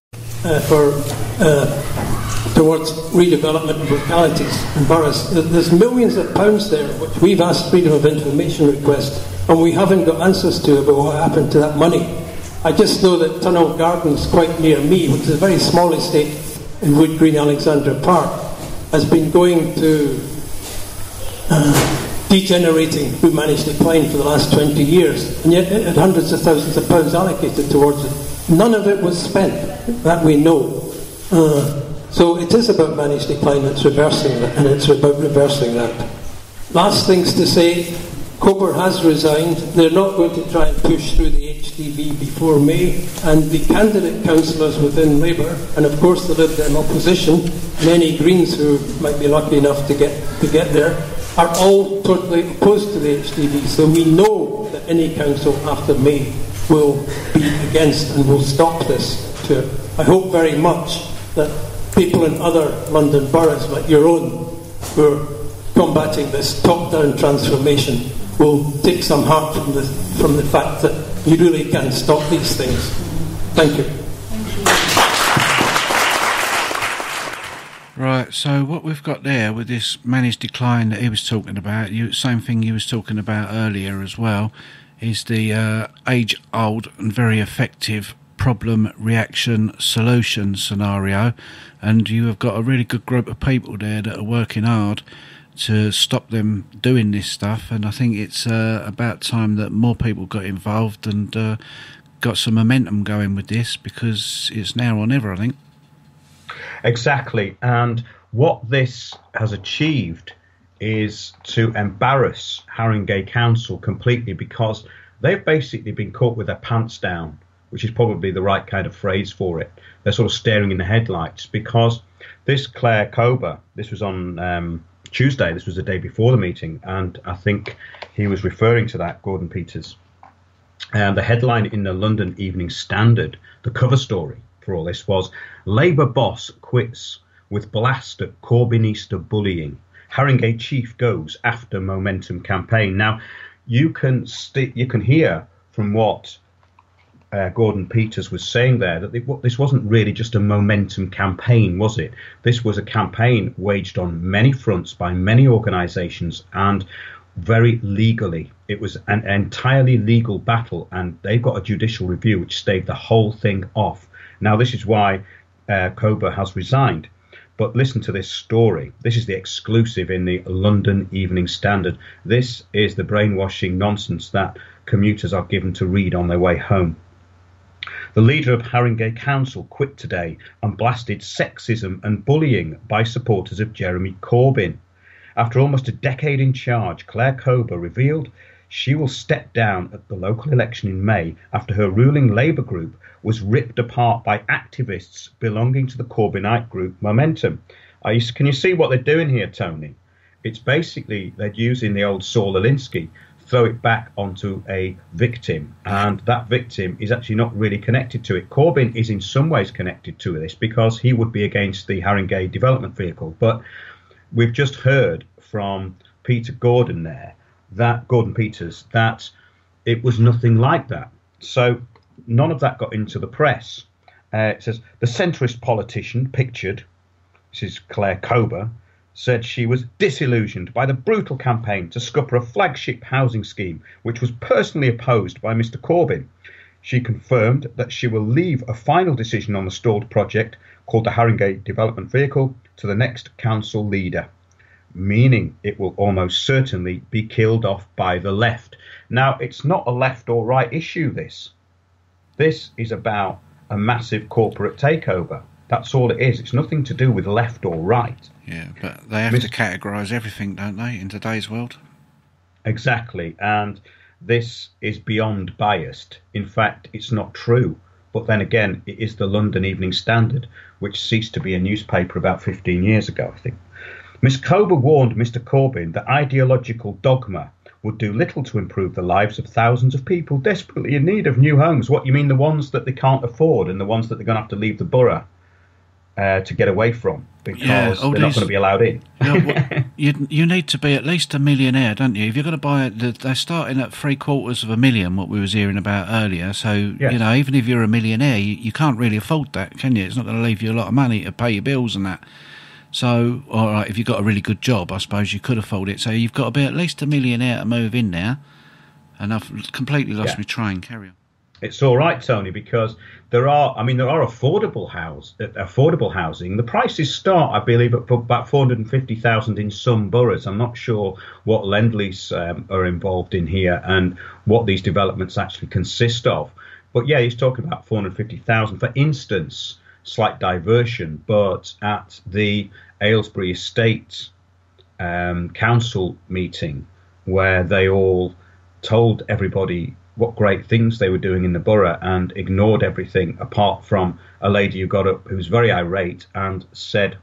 towards redevelopment of localities and boroughs. There's millions of pounds there, which we've asked freedom of information request, and we haven't got answers to about what happened to that money. I just know that Tunnel Gardens, quite near me, which is a very small estate in Wood Green, Alexandra Park, has been going to degenerating through managed decline for the last 20 years, and yet it had hundreds of thousands of pounds allocated towards it. None of it was spent, that we know. So it is about managed decline, it's reversing that, and it's about reversing that. Last things to say, Cober has resigned. They're not going to try and push through the HDV before May, and the candidate councillors within Labour, and of course the Lib Dem opposition, and any Greens who might be lucky enough to get there, are all totally opposed to the HDV. So we know that any council after May will be against and will stop this. So I hope very much that people in other London boroughs, like your own, who are combating this top-down transformation, will take some heart from the fact that you really can stop these things. Thank you. Right, so what we've got there with this managed decline that he was talking about, same thing you was talking about earlier as well, is the age-old and very effective problem, reaction, solution scenario, and you have got a really good group of people there that are working hard to stop them doing this stuff, and I think it's about time that more people got involved and got some momentum going with this, because it's now or never, I think. Exactly, and what this has achieved is to embarrass Haringey Council completely, because they've basically been caught with their pants down, which is probably the right kind of phrase for it. They're sort of staring in the headlights, because this Claire Cober, this was on Tuesday, this was the day before the meeting, and I think he was referring to that, Gordon Peters. The headline in the London Evening Standard, the cover story for all this was, Labour boss quits with blast at Corbynista bullying. Haringey chief goes after momentum campaign. Now, you can hear from what Gordon Peters was saying there that this wasn't really just a momentum campaign, was it? This was a campaign waged on many fronts by many organisations and very legally. It was an entirely legal battle, and they've got a judicial review which staved the whole thing off. Now, this is why Cober has resigned. But listen to this story. This is the exclusive in the London Evening Standard. This is the brainwashing nonsense that commuters are given to read on their way home. The leader of Haringey Council quit today and blasted sexism and bullying by supporters of Jeremy Corbyn. After almost a decade in charge, Claire Cober revealed she will step down at the local election in May after her ruling Labour group was ripped apart by activists belonging to the Corbynite group Momentum. Can you see what they're doing here, Tony? It's basically they're using the old Saul Alinsky, throw it back onto a victim, and that victim is actually not really connected to it. Corbyn is in some ways connected to this because he would be against the Haringey Development Vehicle, but we've just heard from Gordon Peters, that it was nothing like that. So none of that got into the press. It says the centrist politician pictured, this is Claire Cober, said she was disillusioned by the brutal campaign to scupper a flagship housing scheme which was personally opposed by Mr Corbyn. She confirmed that she will leave a final decision on the stalled project called the Haringey Development Vehicle to the next council leader, meaning it will almost certainly be killed off by the left. Now, it's not a left or right issue, this. This is about a massive corporate takeover. That's all it is. It's nothing to do with left or right. Yeah, but they have to categorise everything, don't they, in today's world? Exactly, and this is beyond biased. In fact, it's not true. But then again, it is the London Evening Standard, which ceased to be a newspaper about 15 years ago, I think. Miss Cober warned Mr Corbyn that ideological dogma would do little to improve the lives of thousands of people desperately in need of new homes. What, you mean the ones that they can't afford and the ones that they're going to have to leave the borough to get away from because they're not going to be allowed in? You need to be at least a millionaire, don't you? If you're going to buy it, they're starting at $750,000, what we was hearing about earlier. So, yes. Even if you're a millionaire, you can't really afford that, can you? It's not going to leave you a lot of money to pay your bills and that. So, all right, if you've got a really good job, I suppose you could afford it. So you've got to be at least a millionaire to move in there. And I've completely lost my train. Carry on. It's all right, Tony, because there are affordable housing. The prices start, I believe, at about 450,000 in some boroughs. I'm not sure what Lendlease are involved in here and what these developments actually consist of. But yeah, he's talking about 450,000. For instance, slight diversion, but at the Aylesbury Estate council meeting, where they all told everybody what great things they were doing in the borough and ignored everything apart from a lady who got up who was very irate and said,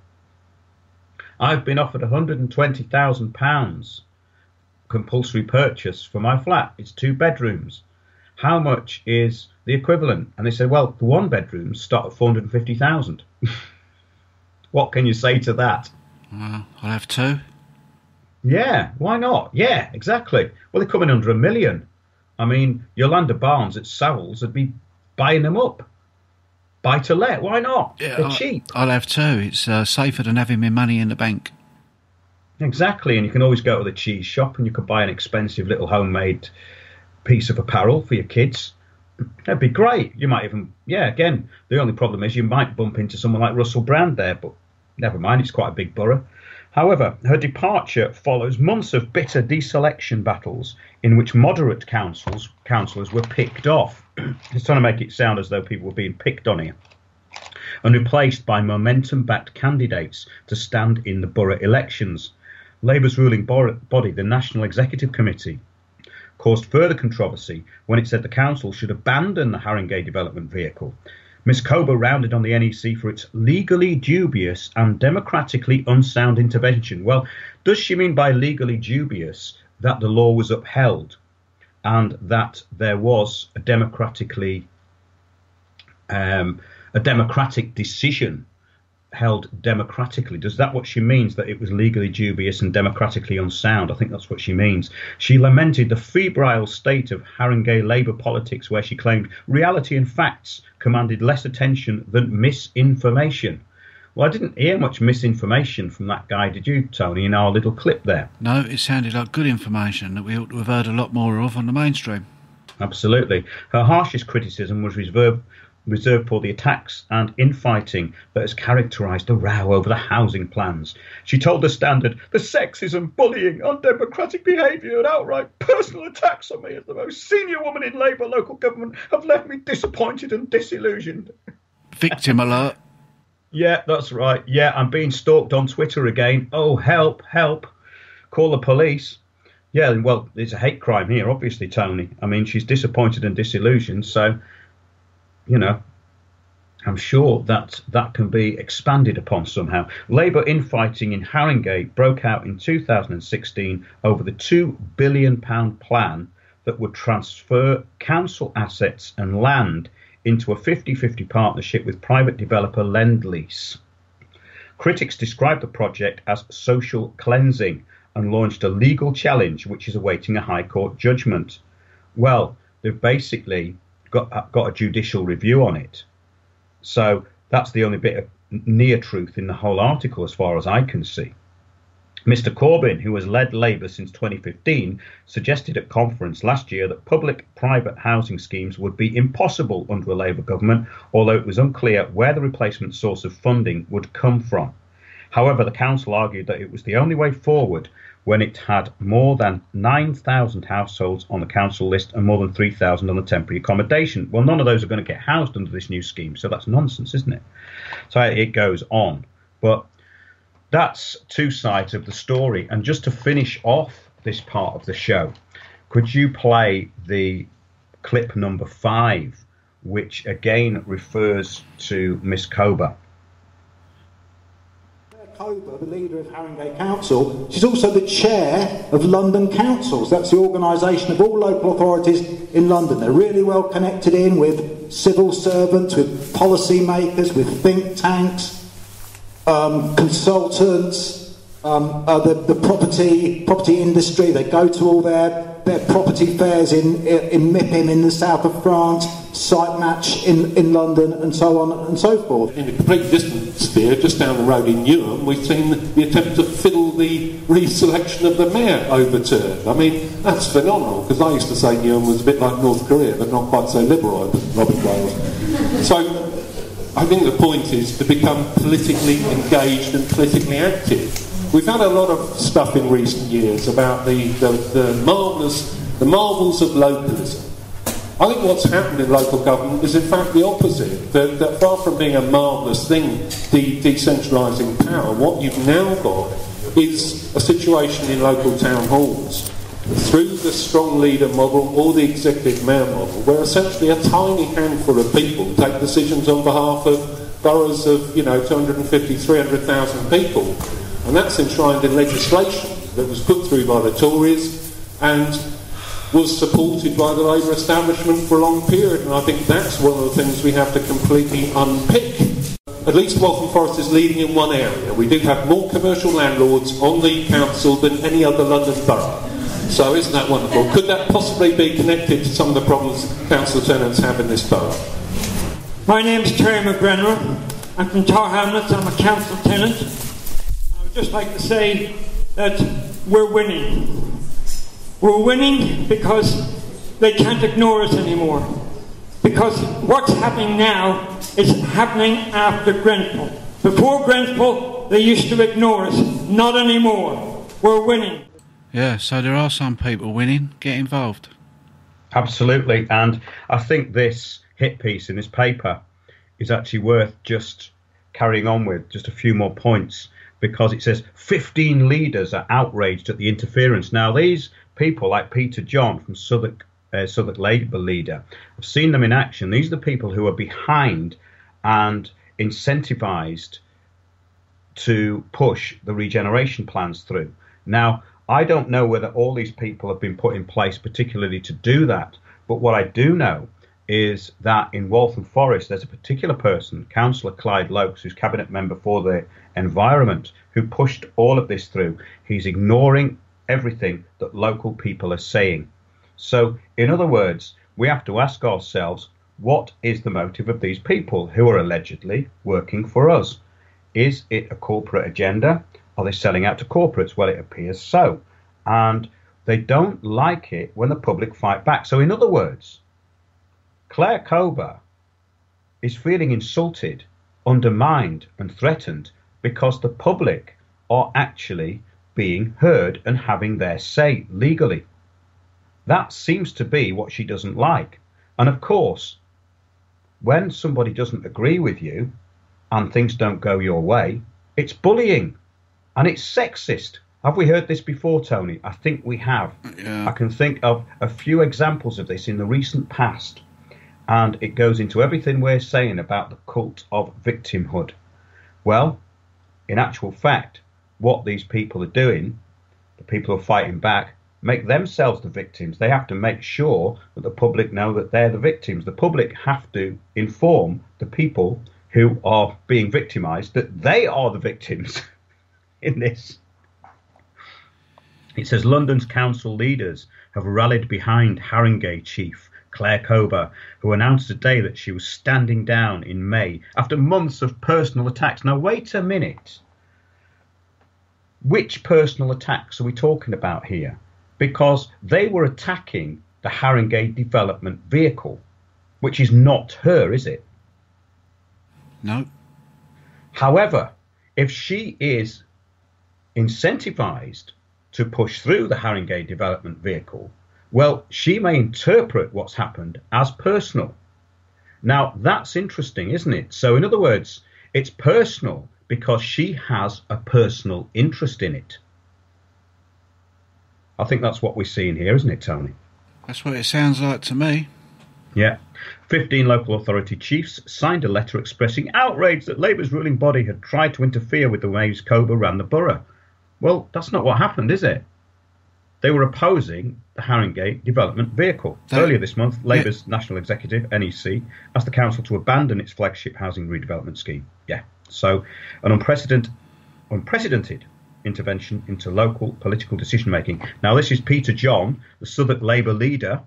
I've been offered £120,000 compulsory purchase for my flat. It's 2 bedrooms. How much is the equivalent? And they said, well, the 1 bedrooms start at 450,000. What can you say to that? I'll have 2. Yeah, why not? Yeah, exactly. Well, they're coming under $1 million. I mean, Yolanda Barnes at Savills would be buying them up. Buy to let, why not? Yeah, they're cheap. I'll have 2. It's safer than having my money in the bank. Exactly, and you can always go to the cheese shop and you could buy an expensive little homemade piece of apparel for your kids. That'd be great. You might even, again, the only problem is you might bump into someone like Russell Brand there, but never mind, it's quite a big borough. However, her departure follows months of bitter deselection battles in which moderate councillors were picked off. It's trying to make it sound as though people were being picked on here, and replaced by momentum-backed candidates to stand in the borough elections. Labour's ruling body, the National Executive Committee, caused further controversy when it said the council should abandon the Haringey Development Vehicle. Miss Cober rounded on the NEC for its legally dubious and democratically unsound intervention. Well, does she mean by legally dubious that the law was upheld and that there was a democratic decision held democratically? Does that what she means, that it was legally dubious and democratically unsound? I think that's what she means. She lamented the febrile state of Haringey Labour politics, where she claimed reality and facts commanded less attention than misinformation. Well, I didn't hear much misinformation from that guy, did you, Tony, in our little clip there? No, it sounded like good information that we ought to have heard a lot more of on the mainstream. Absolutely. Her harshest criticism was reserved for the attacks and infighting that has characterised the row over the housing plans. She told The Standard, "The sexism, bullying, undemocratic behaviour and outright personal attacks on me as the most senior woman in Labour local government have left me disappointed and disillusioned." Victim alert. Yeah, that's right. Yeah, I'm being stalked on Twitter again. Oh, help, help. Call the police. Yeah, well, it's a hate crime here, obviously, Tony. I mean, she's disappointed and disillusioned, so, you know, I'm sure that can be expanded upon somehow. Labour infighting in Haringey broke out in 2016 over the £2 billion plan that would transfer council assets and land into a 50-50 partnership with private developer Lendlease. Critics described the project as social cleansing and launched a legal challenge which is awaiting a High Court judgment. Well, they've basically got a judicial review on it. So that's the only bit of near truth in the whole article as far as I can see. Mr Corbyn, who has led Labour since 2015, suggested at conference last year that public-private housing schemes would be impossible under a Labour government, although it was unclear where the replacement source of funding would come from. However, the council argued that it was the only way forward when it had more than 9,000 households on the council list and more than 3,000 on the temporary accommodation. Well, none of those are going to get housed under this new scheme, so that's nonsense, isn't it? So it goes on. But that's two sides of the story. And just to finish off this part of the show, could you play the clip number 5, which again refers to Miss Kober? Kober, the leader of Haringey Council, she's also the chair of London Councils. That's the organisation of all local authorities in London. They're really well connected in with civil servants, with policy makers, with think tanks, consultants, the property industry. They go to all their property fairs in MIPIM in the south of France, Site Match in London, and so on and so forth. In a completely distant sphere, just down the road in Newham, we've seen the attempt to fiddle the reselection of the mayor overturned. I mean, that's phenomenal, because I used to say Newham was a bit like North Korea, but not quite so liberal, Robert Wales. So I think the point is to become politically engaged and politically active. We've had a lot of stuff in recent years about the marvels of localism. I think what's happened in local government is in fact the opposite. That far from being a marvellous thing, decentralising power, what you've now got is a situation in local town halls through the strong leader model or the executive mayor model, where essentially a tiny handful of people take decisions on behalf of boroughs of 250, 300,000 people. And that's enshrined in legislation that was put through by the Tories and was supported by the Labour establishment for a long period. And I think that's one of the things we have to completely unpick. At least Waltham Forest is leading in one area. We do have more commercial landlords on the council than any other London borough. So isn't that wonderful? Could that possibly be connected to some of the problems council tenants have in this borough? My name's Terry McGrenner. I'm from Tower Hamlets. I'm a council tenant. I would just like to say that we're winning. We're winning because they can't ignore us anymore. Because what's happening now is happening after Grenfell. Before Grenfell, they used to ignore us. Not anymore. We're winning. Yeah, so there are some people winning. Get involved. Absolutely. And I think this hit piece in this paper is actually worth just carrying on with, just a few more points, because it says 15 leaders are outraged at the interference. Now, these people like Peter John from Southwark Labour leader, I've seen them in action. These are the people who are behind and incentivised to push the regeneration plans through. Now, I don't know whether all these people have been put in place particularly to do that, but what I do know is that in Waltham Forest there's a particular person, Councillor Clyde Lokes, who's cabinet member for the environment, who pushed all of this through. He's ignoring everything that local people are saying. So, in other words, we have to ask ourselves, what is the motive of these people who are allegedly working for us? Is it a corporate agenda? Are they selling out to corporates? Well, it appears so. And they don't like it when the public fight back. So in other words, Claire Kober is feeling insulted, undermined and threatened because the public are actually being heard and having their say legally. That seems to be what she doesn't like. And of course, when somebody doesn't agree with you and things don't go your way, it's bullying and it's sexist. Have we heard this before, Tony? I think we have. Yeah. I can think of a few examples of this in the recent past, and it goes into everything we're saying about the cult of victimhood. Well, in actual fact, what these people are doing, the people who are fighting back, make themselves the victims. They have to make sure that the public know that they're the victims. The public have to inform the people who are being victimised that they are the victims in this. It says London's council leaders have rallied behind Haringey chief Claire Cober, who announced today that she was standing down in May after months of personal attacks. Now, wait a minute. Which personal attacks are we talking about here? Because they were attacking the Haringey Development Vehicle, which is not her, is it? No. However, if she is incentivised to push through the Haringey Development Vehicle, well, she may interpret what's happened as personal. Now, that's interesting, isn't it? So, in other words, it's personal because she has a personal interest in it. I think that's what we're seeing here, isn't it, Tony? That's what it sounds like to me. Yeah. 15 local authority chiefs signed a letter expressing outrage that Labour's ruling body had tried to interfere with the ways Cober ran the borough. Well, that's not what happened, is it? They were opposing the Haringey Development Vehicle. Earlier this month, Labour's National Executive, NEC, asked the council to abandon its flagship housing redevelopment scheme. Yeah. So an unprecedented intervention into local political decision making. Now, this is Peter John, the Southwark Labour leader.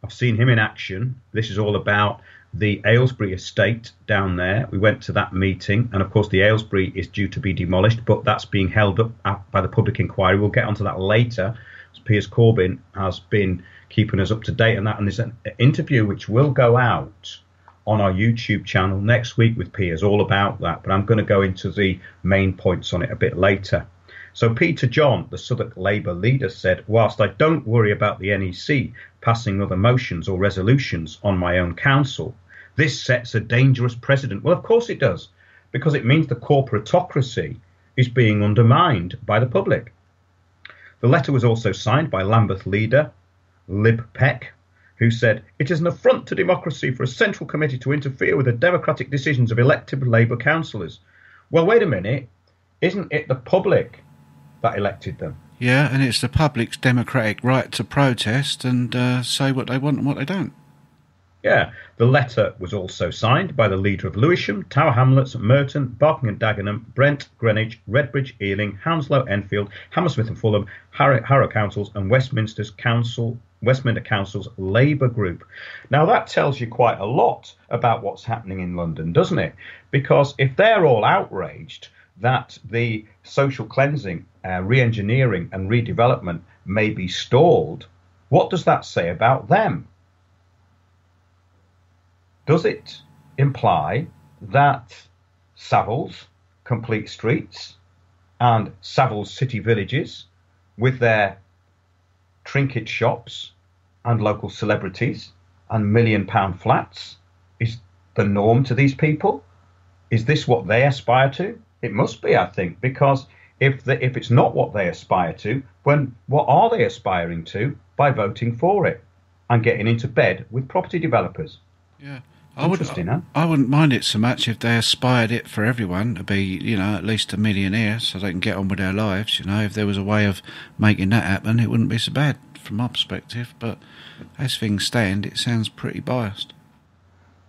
I've seen him in action. This is all about the Aylesbury estate down there. We went to that meeting, and of course the Aylesbury is due to be demolished, but that's being held up by the public inquiry. We'll get onto that later. Piers Corbyn has been keeping us up to date on that, and there's an interview which will go out on our YouTube channel next week with Piers, all about that, but I'm going to go into the main points on it a bit later. So Peter John, the Southwark Labour leader, said, whilst I don't worry about the NEC passing other motions or resolutions on my own council, this sets a dangerous precedent. Well, of course it does, because it means the corporatocracy is being undermined by the public. The letter was also signed by Lambeth leader Lib Peck, who said, it is an affront to democracy for a central committee to interfere with the democratic decisions of elected Labour councillors. Well, wait a minute. Isn't it the public that elected them? Yeah, and it's the public's democratic right to protest and say what they want and what they don't. Yeah, the letter was also signed by the leader of Lewisham, Tower Hamlets, Merton, Barking and Dagenham, Brent, Greenwich, Redbridge, Ealing, Hounslow, Enfield, Hammersmith and Fulham, Harrow Councils and Westminster Council's Labour group. Now that tells you quite a lot about what's happening in London, doesn't it? Because if they're all outraged that the social cleansing, re-engineering and redevelopment may be stalled, what does that say about them? Does it imply that Savills complete streets and Savills city villages with their trinket shops and local celebrities and £1 million flats is the norm to these people? Is this what they aspire to? It must be, I think, because if it's not what they aspire to, then what are they aspiring to by voting for it and getting into bed with property developers? Yeah. I wouldn't mind it so much if they aspired it for everyone to be, at least a millionaire so they can get on with their lives. If there was a way of making that happen, it wouldn't be so bad from my perspective. But as things stand, it sounds pretty biased.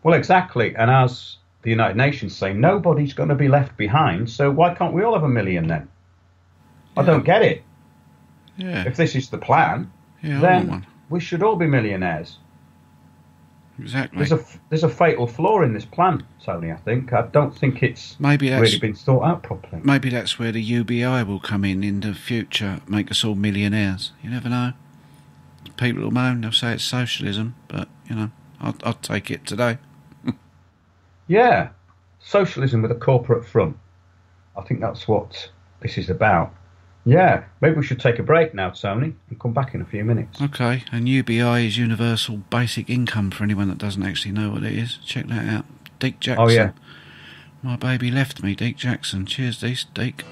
Well, exactly. And as the United Nations say, nobody's going to be left behind. So why can't we all have 1 million then? Yeah. I don't get it. Yeah. If this is the plan, then we should all be millionaires. Exactly. There's a fatal flaw in this plan, Tony, I think. I don't think it's really been thought out properly. Maybe that's where the UBI will come in the future, make us all millionaires. You never know. People will moan, they'll say it's socialism, but, I'd take it today. Yeah, socialism with a corporate front. I think that's what this is about. Yeah, maybe we should take a break now, Tony, and come back in a few minutes. Okay, and UBI is Universal Basic Income for anyone that doesn't actually know what it is. Check that out. Deke Jackson. Oh, yeah. My baby left me, Deke Jackson. Cheers, Deke.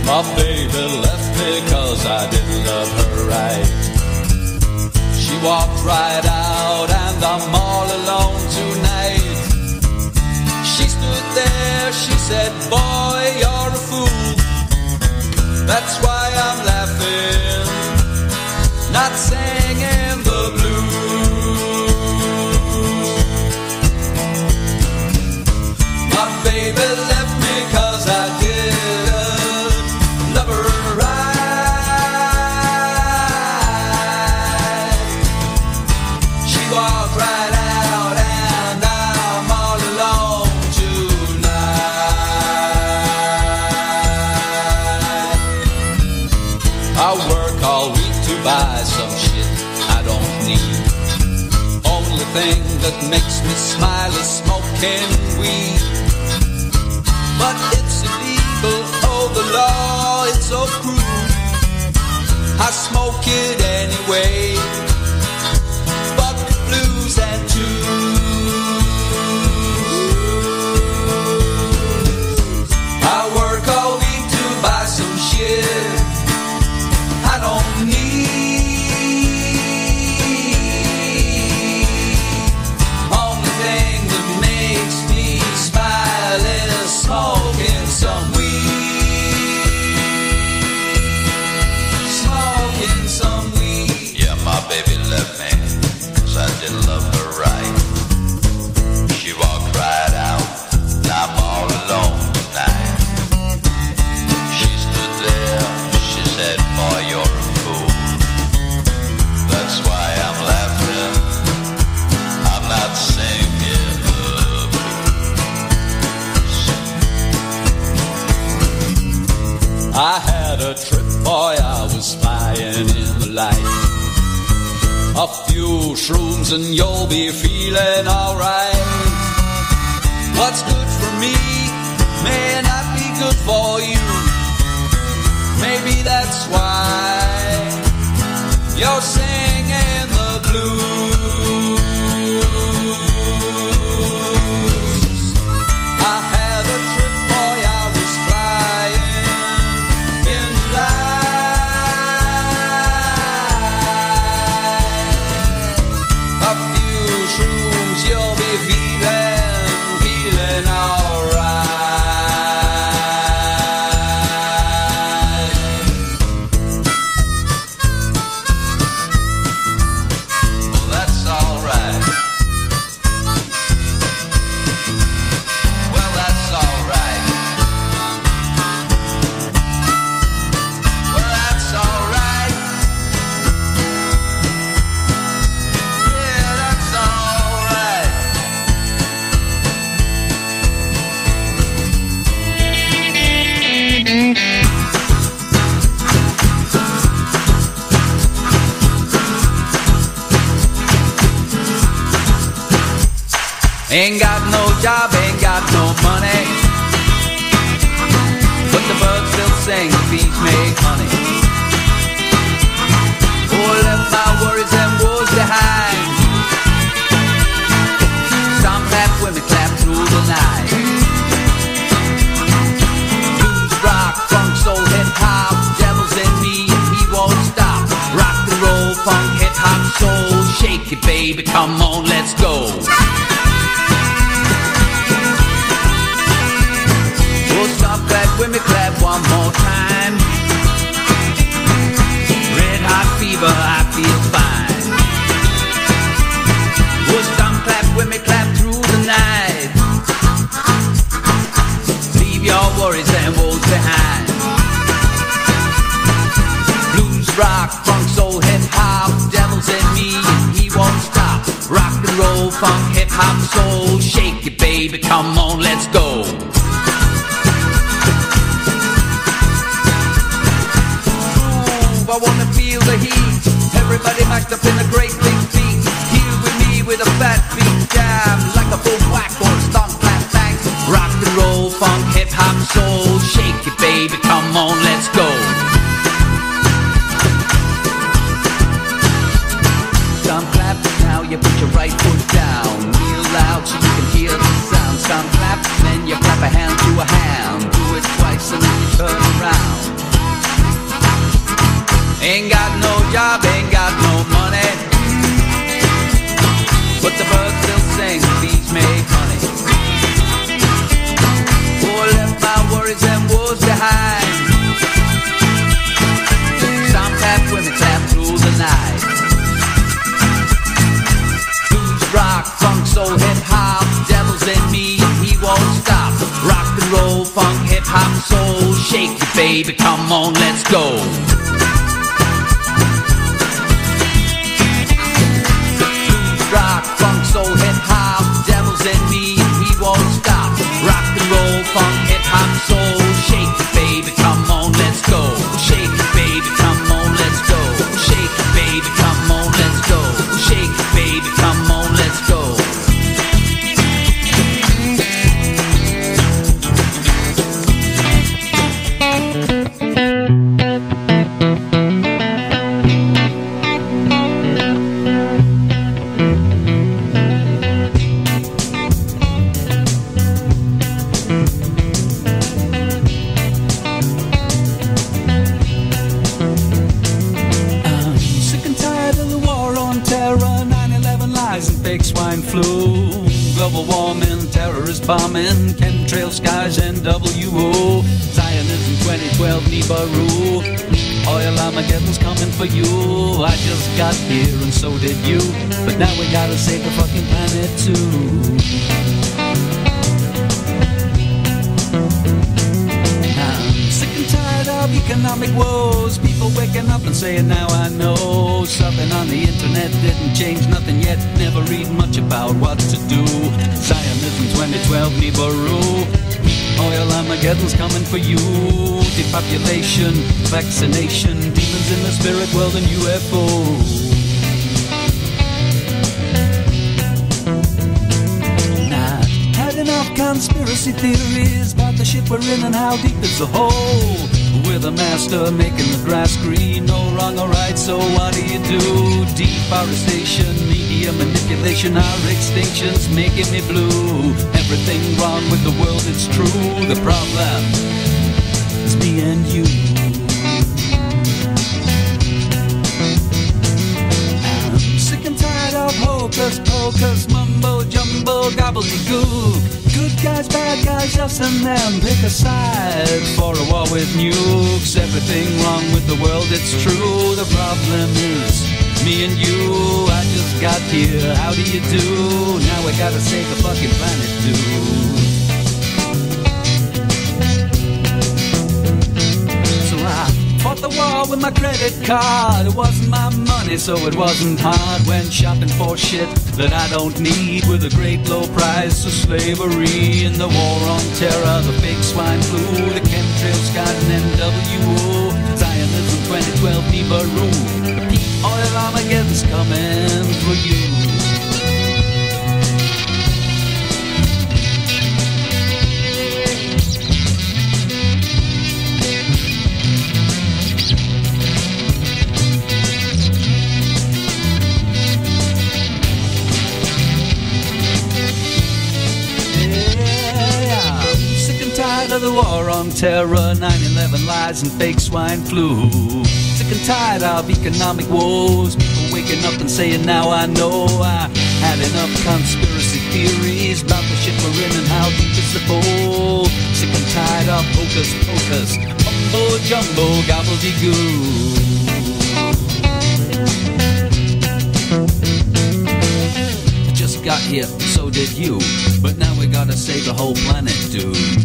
My baby left me 'cause I didn't love her right. She walked right out and I'm all alone tonight. She stood there, she said, boy, you're a fool. That's why I'm laughing, not singing the blues. My baby left me 'cause I did thing that makes me smile is smoking weed. But it's illegal, oh the law, it's so cruel. I smoke it anyway. Fuck the blues and twos. I work all week to buy some shit I don't need. Smoking some weed. Smoking some weed. Yeah, my baby left me 'cause I didn't love her right. She walked right out and I'm all alone tonight. She stood there, she said, boy, you're a fool. That's why I'm laughing, I'm not singing the blues. I had a trip, boy, I was flying in the light. A few shrooms and you'll be feeling alright. What's good for me may not be good for you. Maybe that's why you're singing the blues. I had a trip, boy, I was flying in the light. A few shrooms, you'll be feeling alright. Well, that's alright. Well, that's alright. Well, that's alright. Yeah, that's alright. Ain't got no job, ain't got no money, but the birds still sing, the bees make honey. Oh, left my worries and woes behind. Some clap, women clap through the night. Blues, rock, funk, soul, hip hop, devil's in me and he won't stop. Rock and roll, funk, hip hop, soul, shake it, baby, come on, let's go. Stop that, women clap one more time. Red hot fever, I feel fine. Oh, stomp clap, women clap roll, funk, hip hop, soul. Shake it, baby, come on, let's go. Ooh, I wanna feel the heat. Everybody maxed up in a great big beat. Here with me with a fat beat jam, like a full whack or a stomp, clap, bang. Rock and roll, funk, hip hop, soul. Shake it, baby, come on, let's go. Stomp, clap, now you put your right foot down. Real loud so you can hear the sound. Stomp, clap, then you clap a hand to a hand. Do it twice and then you turn around. Ain't got no job, ain't got no money, but the birds still sing, bees make honey. Oh, left my worries and woes behind. Stomp, clap, women clap through the night. Blues, rock, funk, soul, hip hop, devil's in me, he won't stop. Rock and roll, funk, hip hop, soul. Shake it, baby, come on, let's go. Rock, funk, soul, hip hop, devil's in me, he won't stop. Rock and roll, funk, hip hop, soul. Shake it, baby, come on, let's go. Shake it, baby, come on, let's go. Shake it, baby, come on, let's go. Shake it, baby, come on, let's go. Global warming, terrorist bombing, chemtrail skies, NWO, Zionism 2012, Nibiru, oil Armageddon's coming for you. I just got here and so did you, but now we gotta save the fucking planet too. I'm sick and tired of economic woes, people waking up and saying now I know. Something on the internet didn't change nothing yet, never read much about what to do. Zionism 2012, Nibiru, oil Armageddon's coming for you. Depopulation, vaccination, demons in the spirit world and UFO. Enough conspiracy theories about the shit we're in and how deep is the hole. We're the master making the grass green, no wrong or right, so what do you do? Deforestation, media manipulation, our extinction's making me blue. Everything wrong with the world, it's true. The problem is me and you. I'm sick and tired of hocus pocus, mumbo jumbo, gobbledygook. Good guys, bad guys, us and them, pick a side for a war with nukes. Everything wrong with the world, it's true. The problem is me and you. I just got here, how do you do? Now we gotta save the fucking planet too. So I fought the war with my credit card. It wasn't my money, so it wasn't hard. Went shopping for shit that I don't need, with a great low price of slavery. In the war on terror, the big swine flu, the chemtrail skies and NWO, Zionism 2012, Nibiru, the oil Armageddon's coming for you. Of the war on terror, 9/11 lies and fake swine flu. Sick and tired of economic woes, people waking up and saying now I know. I had enough conspiracy theories about the shit we're in and how deep is the bowl. Sick and tired of hocus pocus, mumbo jumbo, gobbledygook. I just got here, so did you, but now we gotta save the whole planet, dude.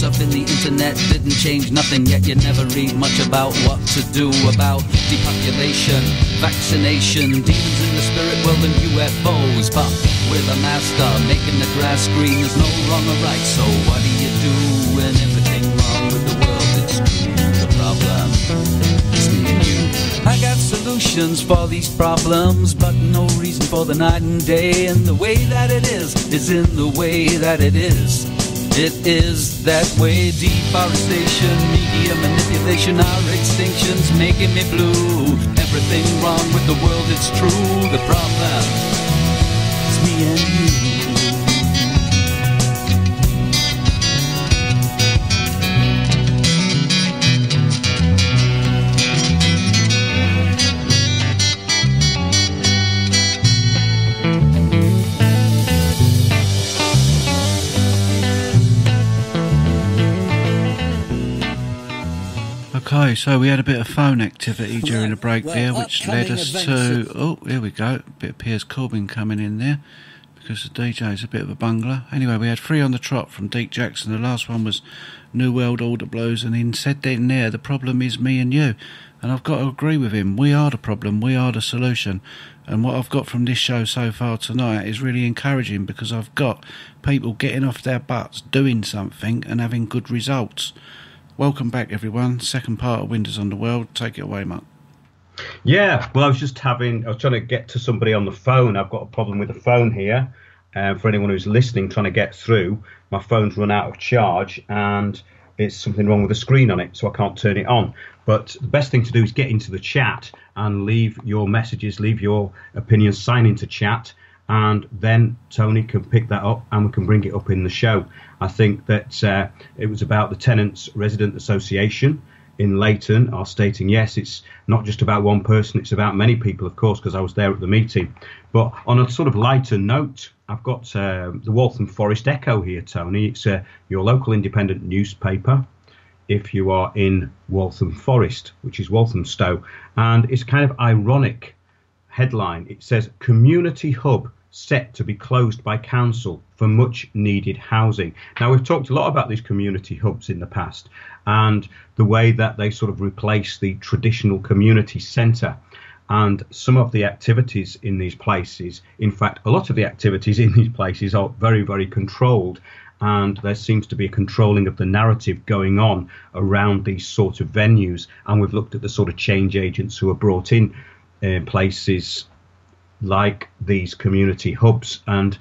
Mess up in the internet didn't change nothing, yet you never read much about what to do about depopulation, vaccination, demons in the spirit world and UFOs. But we're the master, making the grass green. There's no wrong or right, so what do you do when everything wrong with the world? It's true, the problem is me and you. I got solutions for these problems, but no reason for the night and day. And the way that it is in the way that it is. It is that way. Deforestation, media manipulation, our extinction's making me blue. Everything wrong with the world, it's true. The problem is me and you. Okay, so we had a bit of phone activity during the break there, which led us to... Oh, here we go. A bit of Piers Corbyn coming in there, because the DJ's a bit of a bungler. Anyway, we had 3 on the trot from Deke Jackson. The last one was New World Order Blues, and he said in there, the problem is me and you. And I've got to agree with him. We are the problem, we are the solution. And what I've got from this show so far tonight is really encouraging, because I've got people getting off their butts, doing something and having good results. Welcome back, everyone. Second part of Windows on the World. Take it away, Mark. Yeah, well, I was trying to get to somebody on the phone. I've got a problem with the phone here. For anyone who's listening, trying to get through, my phone's run out of charge and it's something wrong with the screen on it, so I can't turn it on. But the best thing to do is get into the chat and leave your messages, leave your opinions, sign into chat, and then Tony can pick that up and we can bring it up in the show. I think that it was about the Tenants Resident Association in Leyton are stating, yes, it's not just about one person, it's about many people, of course, because I was there at the meeting. But on a sort of lighter note, I've got the Waltham Forest Echo here, Tony. It's your local independent newspaper if you are in Waltham Forest, which is Walthamstow. And it's kind of ironic headline. It says, community hub set to be closed by council for much needed housing. Now, we've talked a lot about these community hubs in the past and the way that they sort of replace the traditional community centre. And some of the activities in these places, in fact, a lot of the activities in these places are very, very controlled. And there seems to be a controlling of the narrative going on around these sort of venues. And we've looked at the sort of change agents who are brought in places like these community hubs, and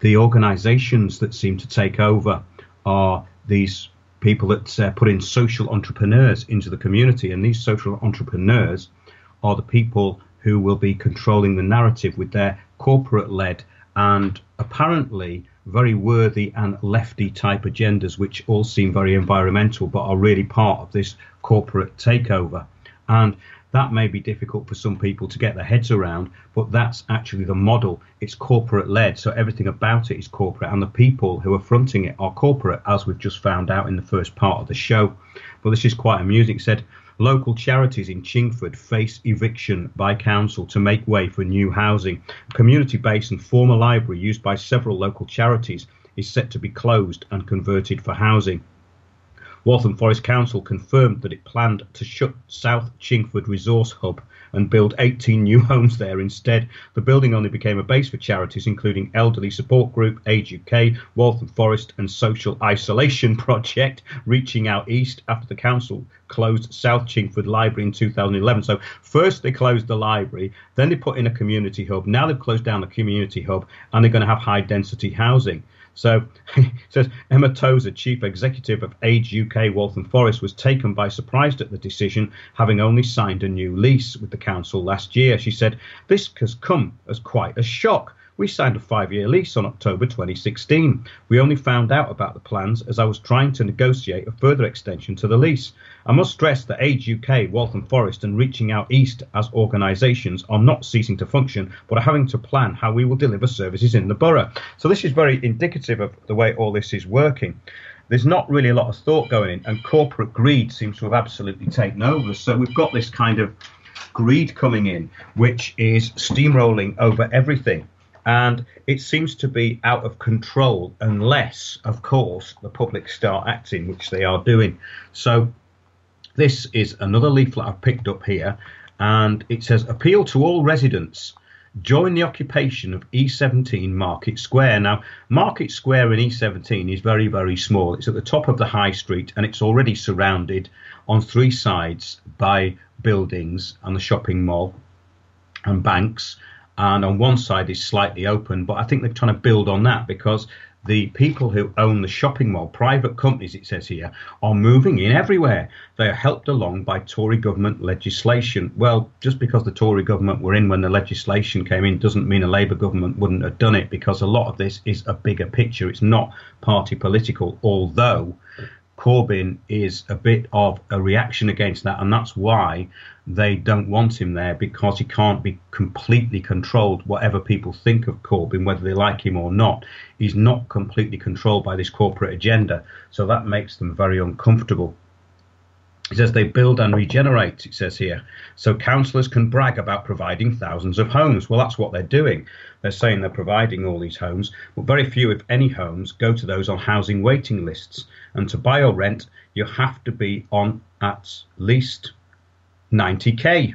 the organisations that seem to take over are these people that put in social entrepreneurs into the community, and these social entrepreneurs are the people who will be controlling the narrative with their corporate-led and apparently very worthy and lefty type agendas, which all seem very environmental but are really part of this corporate takeover. And that may be difficult for some people to get their heads around, but that's actually the model. It's corporate-led, so everything about it is corporate, and the people who are fronting it are corporate, as we've just found out in the first part of the show. But this is quite amusing. It said, local charities in Chingford face eviction by council to make way for new housing. A community-based and former library used by several local charities is set to be closed and converted for housing. Waltham Forest Council confirmed that it planned to shut South Chingford Resource Hub and build 18 new homes there instead. The building only became a base for charities including Elderly Support Group, Age UK, Waltham Forest and Social Isolation Project, reaching out east after the council closed South Chingford Library in 2011. So first they closed the library, then they put in a community hub, now they've closed down the community hub and they're going to have high density housing. So it says Emma Tozer, Chief Executive of Age UK Waltham Forest, was taken by surprise at the decision, having only signed a new lease with the council last year. She said, this has come as quite a shock. We signed a 5-year lease on October 2016. We only found out about the plans as I was trying to negotiate a further extension to the lease. I must stress that Age UK, Waltham Forest and Reaching Out East as organisations are not ceasing to function, but are having to plan how we will deliver services in the borough. So this is very indicative of the way all this is working. There's not really a lot of thought going in, and corporate greed seems to have absolutely taken over. So we've got this kind of greed coming in, which is steamrolling over everything. And it seems to be out of control unless, of course, the public start acting, which they are doing. So this is another leaflet I've picked up here, and it says, appeal to all residents, join the occupation of E17 Market Square. Now, Market Square in E17 is very, very small. It's at the top of the high street, and it's already surrounded on three sides by buildings and the shopping mall and banks. And on one side is slightly open, but I think they're trying to build on that because the people who own the shopping mall, private companies, it says here, are moving in everywhere. They are helped along by Tory government legislation. Well, just because the Tory government were in when the legislation came in doesn't mean a Labour government wouldn't have done it, because a lot of this is a bigger picture. It's not party political, although Corbyn is a bit of a reaction against that, and that's why they don't want him there, because he can't be completely controlled. Whatever people think of Corbyn, whether they like him or not, he's not completely controlled by this corporate agenda, so that makes them very uncomfortable. It says they build and regenerate, it says here, so councillors can brag about providing thousands of homes. Well, that's what they're doing. They're saying they're providing all these homes, but very few, if any, homes go to those on housing waiting lists. And to buy or rent, you have to be on at least 90k.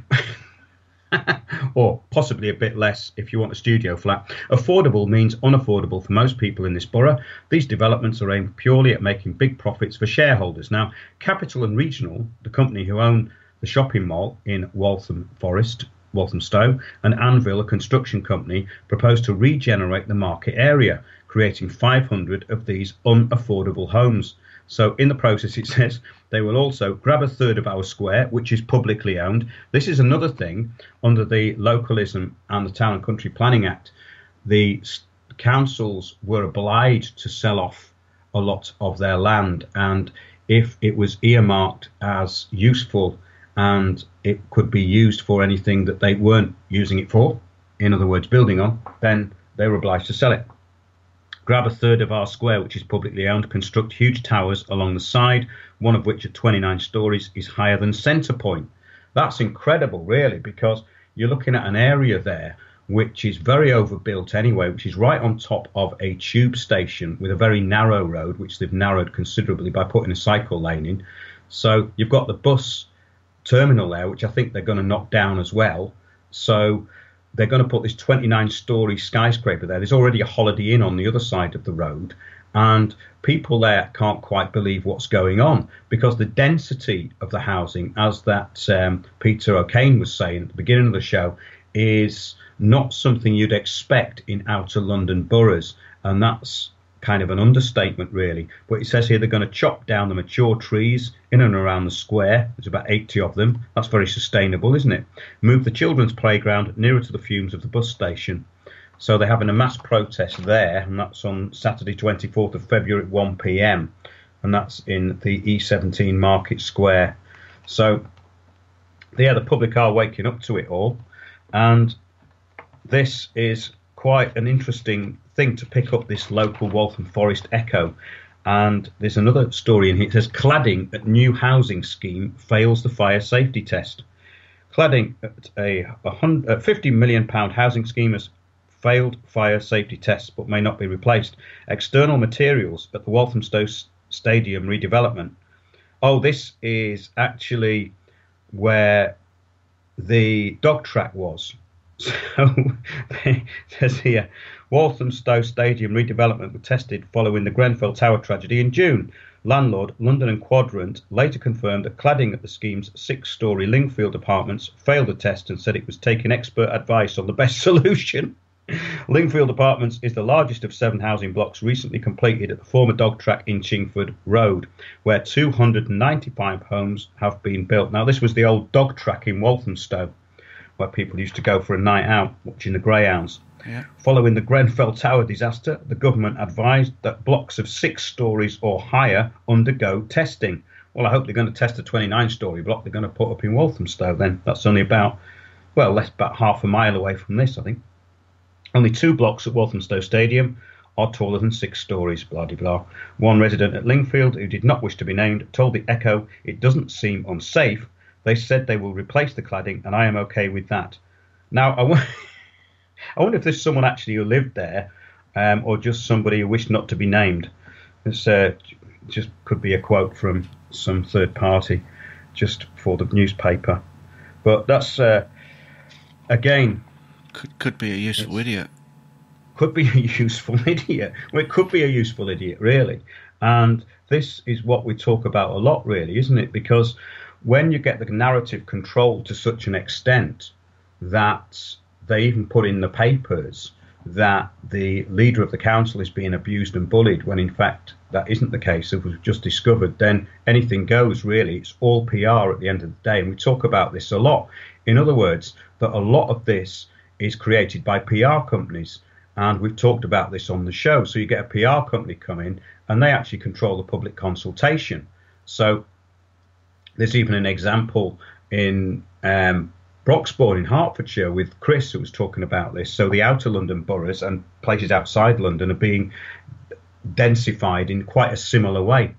Or possibly a bit less if you want a studio flat. Affordable means unaffordable for most people in this borough. These developments are aimed purely at making big profits for shareholders. Now, Capital and Regional, the company who own the shopping mall in Waltham Forest, Walthamstow, and Anvil, a construction company, propose to regenerate the market area, creating 500 of these unaffordable homes. So in the process, it says they will also grab a third of our square, which is publicly owned. This is another thing under the Localism and the Town and Country Planning Act. The councils were obliged to sell off a lot of their land, and if it was earmarked as useful and it could be used for anything that they weren't using it for, in other words, building on, then they were obliged to sell it. Grab a third of our square, which is publicly owned, construct huge towers along the side, one of which at 29 stories is higher than Centre Point. That's incredible, really, because you're looking at an area there which is very overbuilt anyway, which is right on top of a tube station with a very narrow road, which they've narrowed considerably by putting a cycle lane in. So you've got the bus terminal there, which I think they're going to knock down as well. So they're going to put this 29-storey skyscraper there. There's already a Holiday Inn on the other side of the road, and people there can't quite believe what's going on, because the density of the housing, as that Peter Akane was saying at the beginning of the show, is not something you'd expect in outer London boroughs, and that's kind of an understatement, really. But it says here they're going to chop down the mature trees in and around the square. There's about 80 of them. That's very sustainable, isn't it? Move the children's playground nearer to the fumes of the bus station. So they're having a mass protest there, and that's on Saturday 24th of February at 1 p.m. and that's in the E17 Market Square. So yeah, the public are waking up to it all, and this is quite an interesting thing to pick up, this local Waltham Forest echo. And there's another story in here. It says cladding at new housing scheme fails the fire safety test. Cladding at a £50 million housing scheme has failed fire safety tests but may not be replaced. External materials at the Walthamstow Stadium redevelopment. Oh, this is actually where the dog track was. So it says here, Walthamstow Stadium redevelopment was tested following the Grenfell Tower tragedy in June. Landlord London and Quadrant later confirmed that cladding at the scheme's 6-storey Lingfield apartments failed the test and said it was taking expert advice on the best solution. Lingfield Apartments is the largest of 7 housing blocks recently completed at the former dog track in Chingford Road, where 295 homes have been built. Now, this was the old dog track in Walthamstow, where people used to go for a night out watching the greyhounds. Yeah. Following the Grenfell Tower disaster, the government advised that blocks of 6 stories or higher undergo testing. Well, I hope they're going to test a 29-storey block they're going to put up in Walthamstow then. That's only about half a mile away from this, I think. Only 2 blocks at Walthamstow Stadium are taller than 6 stories, blah-de-blah. One resident at Lingfield, who did not wish to be named, told the Echo it doesn't seem unsafe. They said they will replace the cladding, and I am okay with that. Now, I wonder if there's someone actually who lived there, or just somebody who wished not to be named. It's just could be a quote from some third party, just for the newspaper. But that's again, could be a useful idiot. Could be a useful idiot. Well, it could be a useful idiot, really. And this is what we talk about a lot, really, isn't it? Because when you get the narrative controlled to such an extent that they even put in the papers that the leader of the council is being abused and bullied, when in fact that isn't the case, it was just discovered, then anything goes, really. It's all PR at the end of the day. And we talk about this a lot. In other words, that a lot of this is created by PR companies. And we've talked about this on the show. So you get a PR company come in and they actually control the public consultation. So there's even an example in Broxbourne in Hertfordshire with Chris, who was talking about this. So the outer London boroughs and places outside London are being densified in quite a similar way.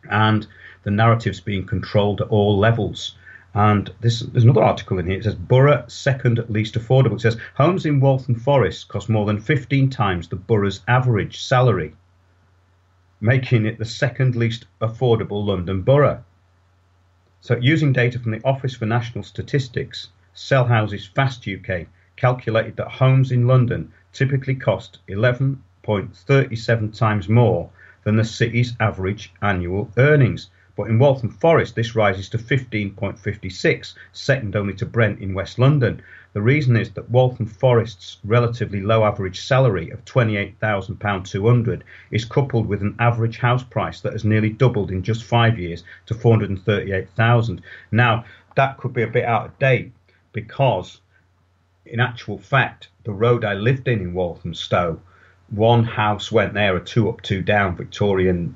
And the narrative's being controlled at all levels. And there's another article in here. It says, borough second least affordable. It says, homes in Waltham Forest cost more than 15 times the borough's average salary, making it the second least affordable London borough. So using data from the Office for National Statistics, Sell Houses Fast UK calculated that homes in London typically cost 11.37 times more than the city's average annual earnings. But in Waltham Forest, this rises to 15.56, second only to Brent in West London. The reason is that Waltham Forest's relatively low average salary of £28,200 is coupled with an average house price that has nearly doubled in just 5 years to £438,000. Now, that could be a bit out of date because, in actual fact, the road I lived in Walthamstow, one house went there, a 2 up, 2 down Victorian,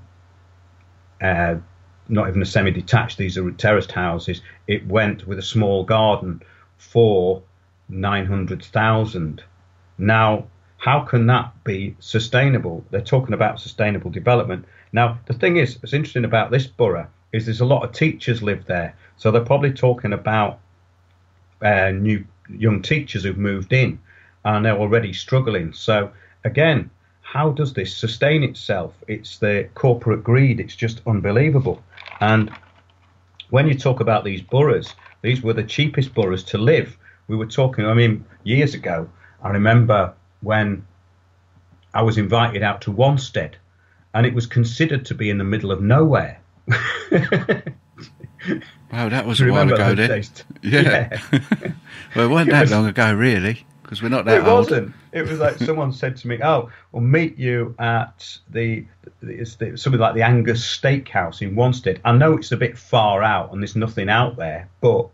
not even a semi-detached, these are terraced houses. It went with a small garden for 900,000. Now, how can that be sustainable? They're talking about sustainable development. Now, the thing is, what's interesting about this borough is there's a lot of teachers live there. So they're probably talking about new young teachers who've moved in and they're already struggling. So again, how does this sustain itself? It's the corporate greed. It's just unbelievable. And when you talk about these boroughs, these were the cheapest boroughs to live. We were talking, I mean, years ago, I remember when I was invited out to Wanstead and it was considered to be in the middle of nowhere. Wow, that was a while ago then. Yeah. Well, it wasn't that long ago, really. Because we're not that old. It wasn't. It was like someone said to me, "Oh, we'll meet you at something like the Angus Steakhouse in Wanstead. I know it's a bit far out and there's nothing out there, but."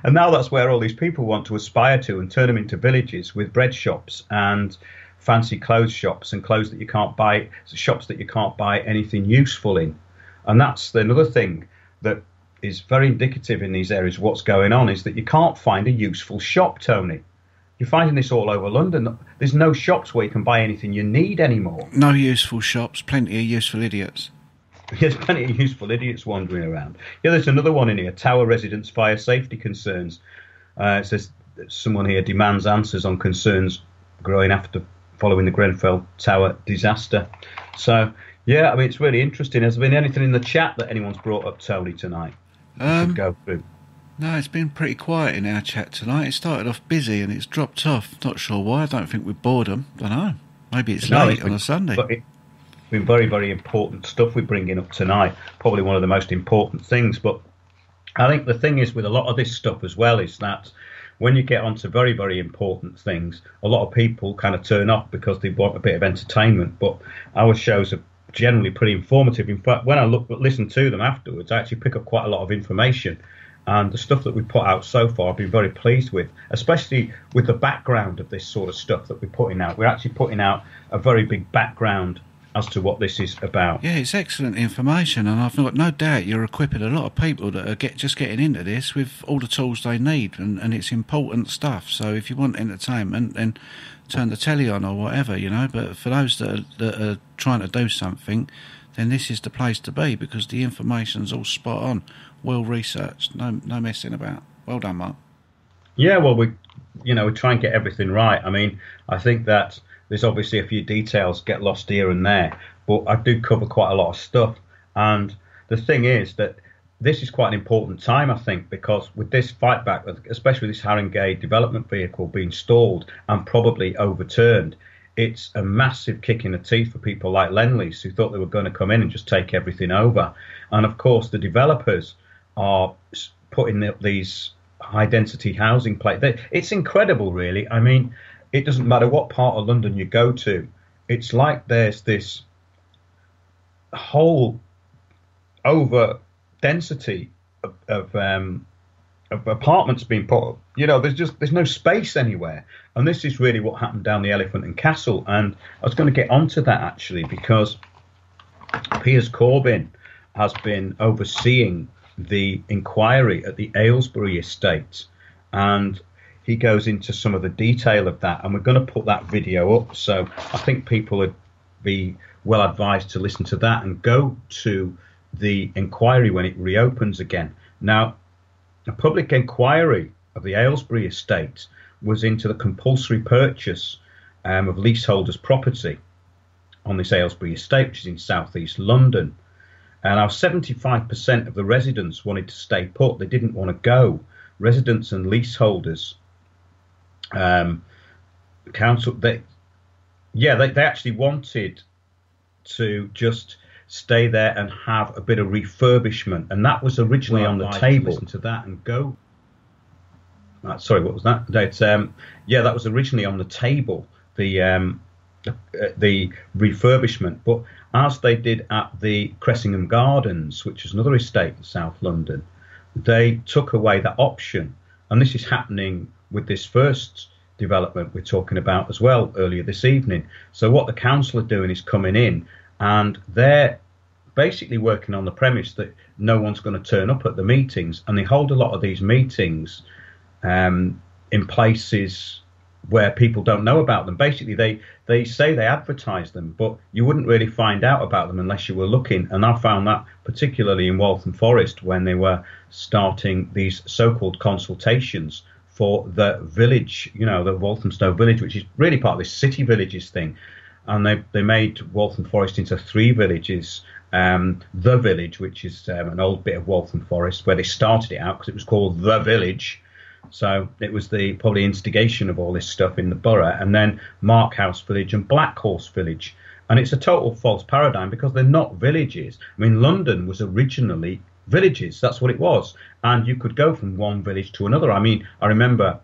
And now that's where all these people want to aspire to and turn them into villages with bread shops and fancy clothes shops and clothes that you can't buy, shops that you can't buy anything useful in. And that's another thing that is very indicative in these areas. What's going on is that you can't find a useful shop, Tony. You're finding this all over London. There's no shops where you can buy anything you need anymore. No useful shops, plenty of useful idiots. There's plenty of useful idiots wandering around. Yeah, there's another one in here. Tower residents' fire safety concerns. It says someone here demands answers on concerns growing after following the Grenfell Tower disaster. So, yeah, I mean, it's really interesting. Has there been anything in the chat that anyone's brought up, Tony, tonight? Should go through. No, it's been pretty quiet in our chat tonight. It started off busy and it's dropped off. Not sure why. I don't think we're boredom. Don't know. Maybe it's late on a Sunday. But it's been very, very important stuff we're bringing up tonight. Probably one of the most important things. But I think the thing is with a lot of this stuff as well is that when you get onto very, very important things, a lot of people kind of turn off because they want a bit of entertainment. But our shows are generally pretty informative. In fact, when I listen to them afterwards, I actually pick up quite a lot of information. And the stuff that we put out so far, I've been very pleased with, especially with the background of this sort of stuff that we're putting out. We're actually putting out a very big background as to what this is about. Yeah, it's excellent information, and I've got no doubt you're equipping a lot of people that are just getting into this with all the tools they need, and it's important stuff. So if you want entertainment, then turn the telly on or whatever, you know. But for those that are trying to do something, then this is the place to be because the information's all spot on, well researched, no messing about. Well done, Mark. Yeah, well, we try and get everything right. I mean, I think that there's obviously a few details get lost here and there, but I do cover quite a lot of stuff. And the thing is that this is quite an important time, I think, because with this fight back, especially this Haringey Development Vehicle being stalled and probably overturned, it's a massive kick in the teeth for people like Lendlease, who thought they were going to come in and just take everything over. And of course, the developers are putting these high-density housing places. It's incredible, really. I mean, it doesn't matter what part of London you go to. It's like there's this whole over density of apartments being put up. There's no space anywhere, and this is really what happened down the Elephant and Castle. And I was going to get onto that actually, because Piers Corbyn has been overseeing the inquiry at the Aylesbury estate, and he goes into some of the detail of that, and we're going to put that video up, so I think people would be well advised to listen to that and go to the inquiry when it reopens again. Now, a public inquiry of the Aylesbury estate was into the compulsory purchase of leaseholders' property on this Aylesbury estate, which is in southeast London. And now 75% of the residents wanted to stay put. They didn't want to go. Residents and leaseholders, council, they actually wanted to just stay there and have a bit of refurbishment, and that was originally on the table. Listen to that and go. Sorry, what was that? That was originally on the table, the refurbishment, but as they did at the Cressingham Gardens, which is another estate in South London, they took away that option, and this is happening with this first development we're talking about as well earlier this evening. So what the council are doing is coming in, and they're basically working on the premise that no one's going to turn up at the meetings, and they hold a lot of these meetings in places where people don't know about them. Basically, they say they advertise them, but you wouldn't really find out about them unless you were looking. And I found that particularly in Waltham Forest, when they were starting these so-called consultations for the village, the Walthamstow village, which is really part of this city villages thing. And they made Waltham Forest into 3 villages. The village, which is an old bit of Waltham Forest, where they started it out because it was called the village. So it was the probably instigation of all this stuff in the borough. And then Mark House Village and Black Horse Village. And it's a total false paradigm, because they're not villages. I mean, London was originally villages. That's what it was. And you could go from one village to another. I mean, I remember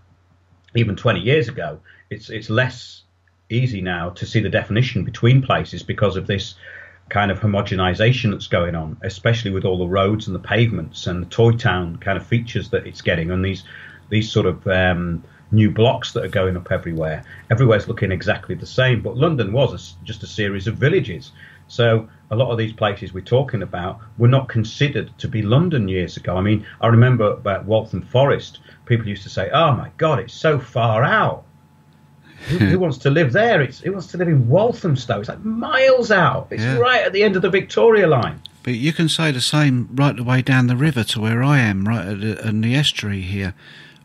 even 20 years ago, it's less easy now to see the definition between places because of this kind of homogenization that's going on, especially with all the roads and the pavements and the toy town kind of features that it's getting, and these sort of new blocks that are going up everywhere. Everywhere's looking exactly the same, but London was just a series of villages. So a lot of these places we're talking about were not considered to be London years ago. I mean, I remember about Waltham Forest, people used to say, oh my God, it's so far out. Who wants to live there? Who wants to live in Walthamstow? It's like miles out. It's right at the end of the Victoria line. But you can say the same right the way down the river to where I am, right at the estuary here.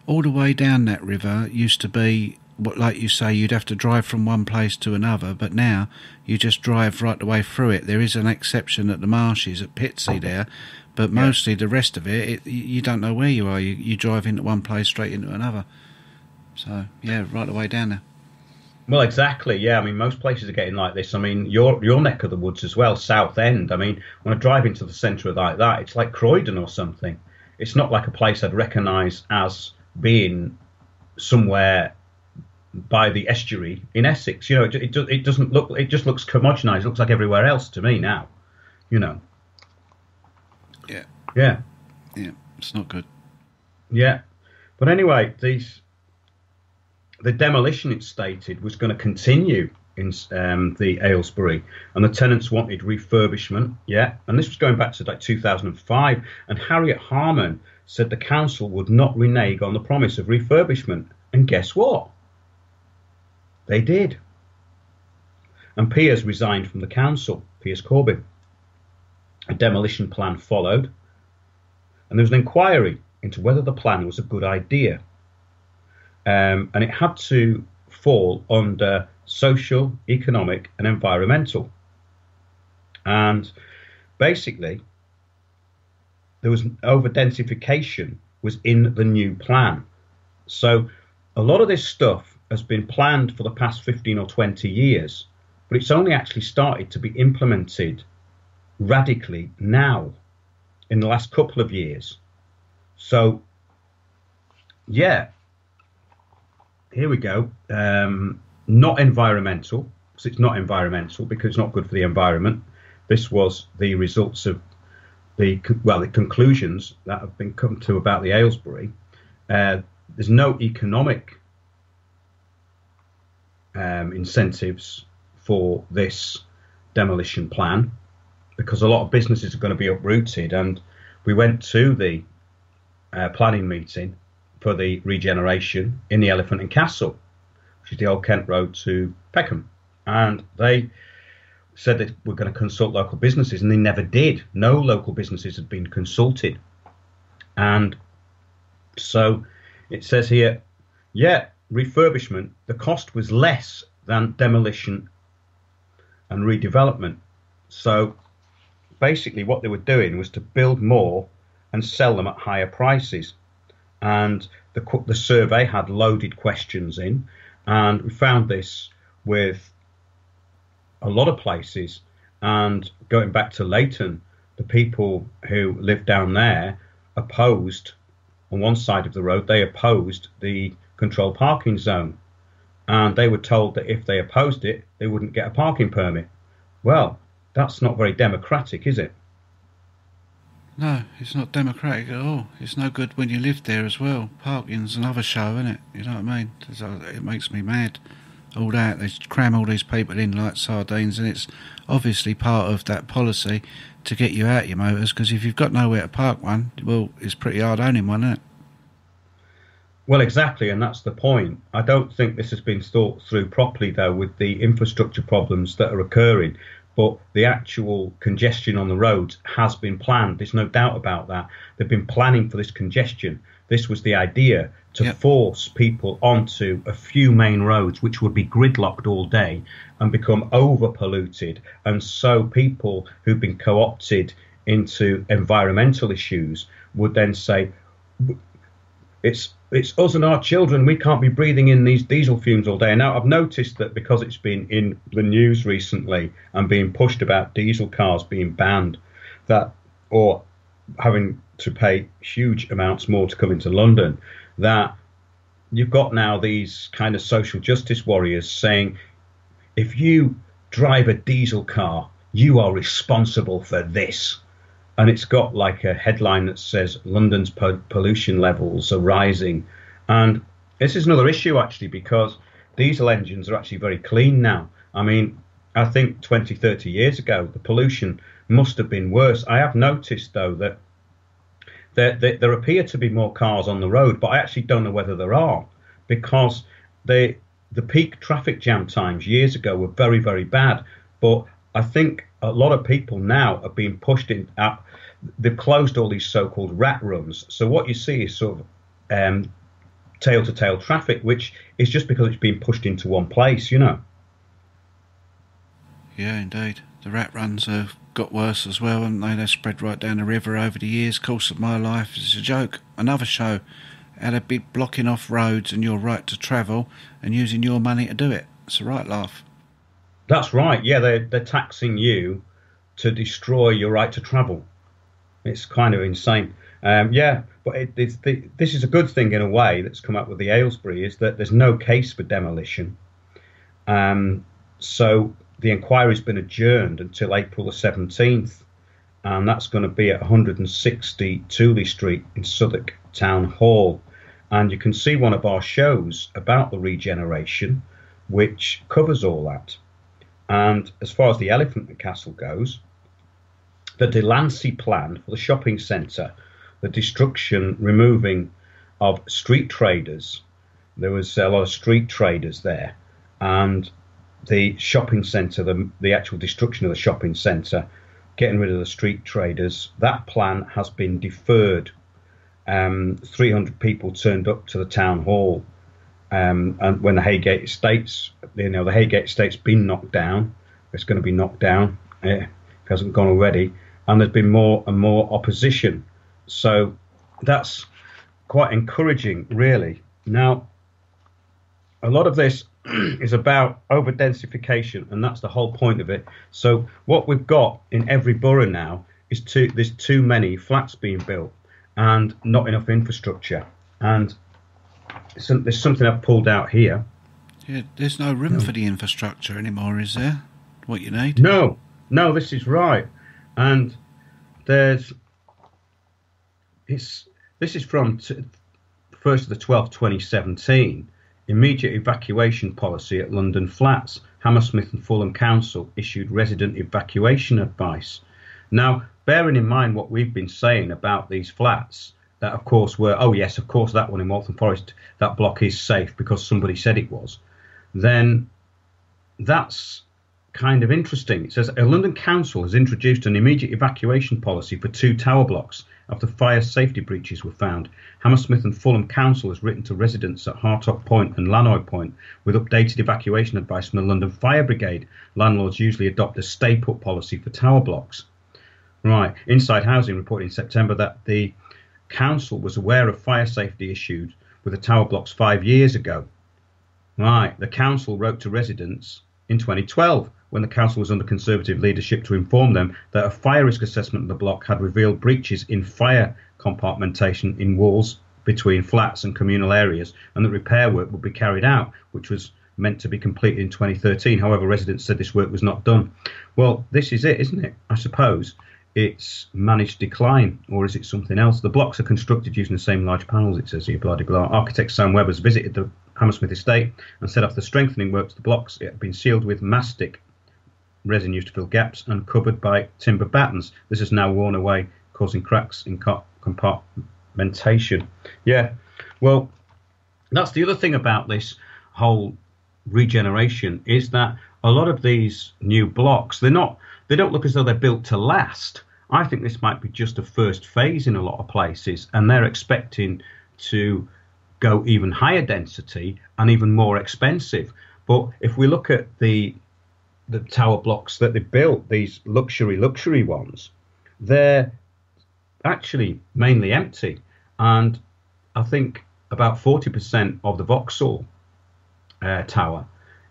All the way down that river used to be, like you say, you'd have to drive from one place to another, but now you just drive right the way through it. There is an exception at the marshes at Pitsea there, but mostly the rest of it, you don't know where you are. You drive into one place straight into another. So, right the way down there. Well, exactly, yeah. I mean, most places are getting like this. I mean, your neck of the woods as well, Southend. I mean, when I drive into the centre of like that, it's like Croydon or something. It's not like a place I'd recognise as being somewhere by the estuary in Essex. It doesn't look. It just looks homogenised. It looks like everywhere else to me now. Yeah. Yeah. It's not good. Yeah, but anyway, the demolition, it stated, was going to continue in the Aylesbury, and the tenants wanted refurbishment. And this was going back to like 2005. And Harriet Harman said the council would not renege on the promise of refurbishment. And guess what? They did. And Piers resigned from the council, Piers Corbyn. A demolition plan followed, and there was an inquiry into whether the plan was a good idea. and it had to fall under social, economic, and environmental. And basically, there was over-densification was in the new plan. So a lot of this stuff has been planned for the past 15 or 20 years, but it's only actually started to be implemented radically now in the last couple of years. So, yeah, here we go. Not environmental, because it's not environmental, because it's not good for the environment. This was the results of the conclusions that have been come to about the Aylesbury. There's no economic incentives for this demolition plan, because a lot of businesses are going to be uprooted. And we went to the planning meeting for the regeneration in the Elephant and Castle, which is the Old Kent Road to Peckham. And they said that we're going to consult local businesses, and they never did. No local businesses had been consulted. And so it says here, yeah, refurbishment, the cost was less than demolition and redevelopment. So basically what they were doing was to build more and sell them at higher prices. And the survey had loaded questions in, and we found this with a lot of places. And going back to Leyton, the people who lived down there opposed, on one side of the road, they opposed the controlled parking zone. And they were told that if they opposed it, they wouldn't get a parking permit. Well, that's not very democratic, is it? No, it's not democratic at all. It's no good when you live there as well. Parking's another show, isn't it? You know what I mean? It makes me mad. All that, they cram all these people in like sardines, and it's obviously part of that policy to get you out your motors, because if you've got nowhere to park one, well, it's pretty hard owning one, isn't it? Well, exactly, and that's the point. I don't think this has been thought through properly, though, with the infrastructure problems that are occurring. But the actual congestion on the roads has been planned. There's no doubt about that. They've been planning for this congestion. This was the idea, to force people onto a few main roads, which would be gridlocked all day and become over-polluted. And so people who've been co-opted into environmental issues would then say, it's us and our children, we can't be breathing in these diesel fumes all day. Now, I've noticed that because it's been in the news recently and being pushed about diesel cars being banned, that, or having to pay huge amounts more to come into London, that you've got now these kind of social justice warriors saying, if you drive a diesel car, you are responsible for this. And it's got like a headline that says London's pollution levels are rising. And this is another issue, actually, because diesel engines are actually very clean now. I mean, I think 20, 30 years ago, the pollution must have been worse. I have noticed, though, that there appear to be more cars on the road, but I actually don't know whether there are, because the peak traffic jam times years ago were very, very bad. But I think a lot of people now are being pushed in. They've closed all these so-called rat runs. So what you see is sort of tail-to-tail traffic, which is just because it's being pushed into one place, you know. Yeah, indeed. The rat runs have got worse as well, haven't they? They've spread right down the river over the years. Course of my life is a joke. Another show. How they've been blocking off roads and your right to travel and using your money to do it. It's a right laugh. That's right. Yeah, they're taxing you to destroy your right to travel. It's kind of insane. Yeah, but this is a good thing in a way that's come up with the Aylesbury, is that there's no case for demolition. So the inquiry's been adjourned until April the 17th, and that's going to be at 160 Tooley Street in Southwark Town Hall. And you can see one of our shows about the regeneration, which covers all that. And as far as the Elephant and Castle goes, the Delancey plan for the shopping centre, the destruction, removing of street traders. There was a lot of street traders there, and the shopping centre, the actual destruction of the shopping centre, getting rid of the street traders, that plan has been deferred. 300 people turned up to the town hall And when the Haringey Estates, the Haringey Estate's been knocked down, it's going to be knocked down. It hasn't gone already, and there's been more and more opposition. So that's quite encouraging, really. Now, a lot of this is about over-densification, and that's the whole point of it. So what we've got in every borough now is there's too many flats being built and not enough infrastructure. And there's something I've pulled out here. Yeah, there's no room for the infrastructure anymore, is there? What you need? No, this is right. And this is from 1st of the 12th, 2017. Immediate evacuation policy at London flats. Hammersmith and Fulham Council issued resident evacuation advice. Now, bearing in mind what we've been saying about these flats, that of course were, oh yes, of course that one in Waltham Forest, that block is safe because somebody said it was, then that's kind of interesting. It says a London council has introduced an immediate evacuation policy for 2 tower blocks after fire safety breaches were found. Hammersmith and Fulham Council has written to residents at Hartock Point and Lannoy Point with updated evacuation advice from the London Fire Brigade. Landlords usually adopt a stay-put policy for tower blocks. Right. Inside Housing reported in September that the council was aware of fire safety issues with the tower blocks 5 years ago. Right. The council wrote to residents in 2012 when the council was under Conservative leadership to inform them that a fire risk assessment of the block had revealed breaches in fire compartmentation in walls between flats and communal areas, and that repair work would be carried out, which was meant to be completed in 2013. However, residents said this work was not done. Well, this is it, isn't it? I suppose it's managed decline, or is it something else? The blocks are constructed using the same large panels, it says here, blah, blah, blah. Architect Sam Webbers visited the Hammersmith estate and said after strengthening works, the blocks had been sealed with mastic resin used to fill gaps and covered by timber battens. This has now worn away, causing cracks in compartmentation. Yeah, well, that's the other thing about this whole regeneration, is that a lot of these new blocks, they don't look as though they're built to last. I think this might be just a first phase in a lot of places, and they're expecting to go even higher density and even more expensive. But if we look at the tower blocks that they built, these luxury ones, they're actually mainly empty. And I think about 40% of the Vauxhall tower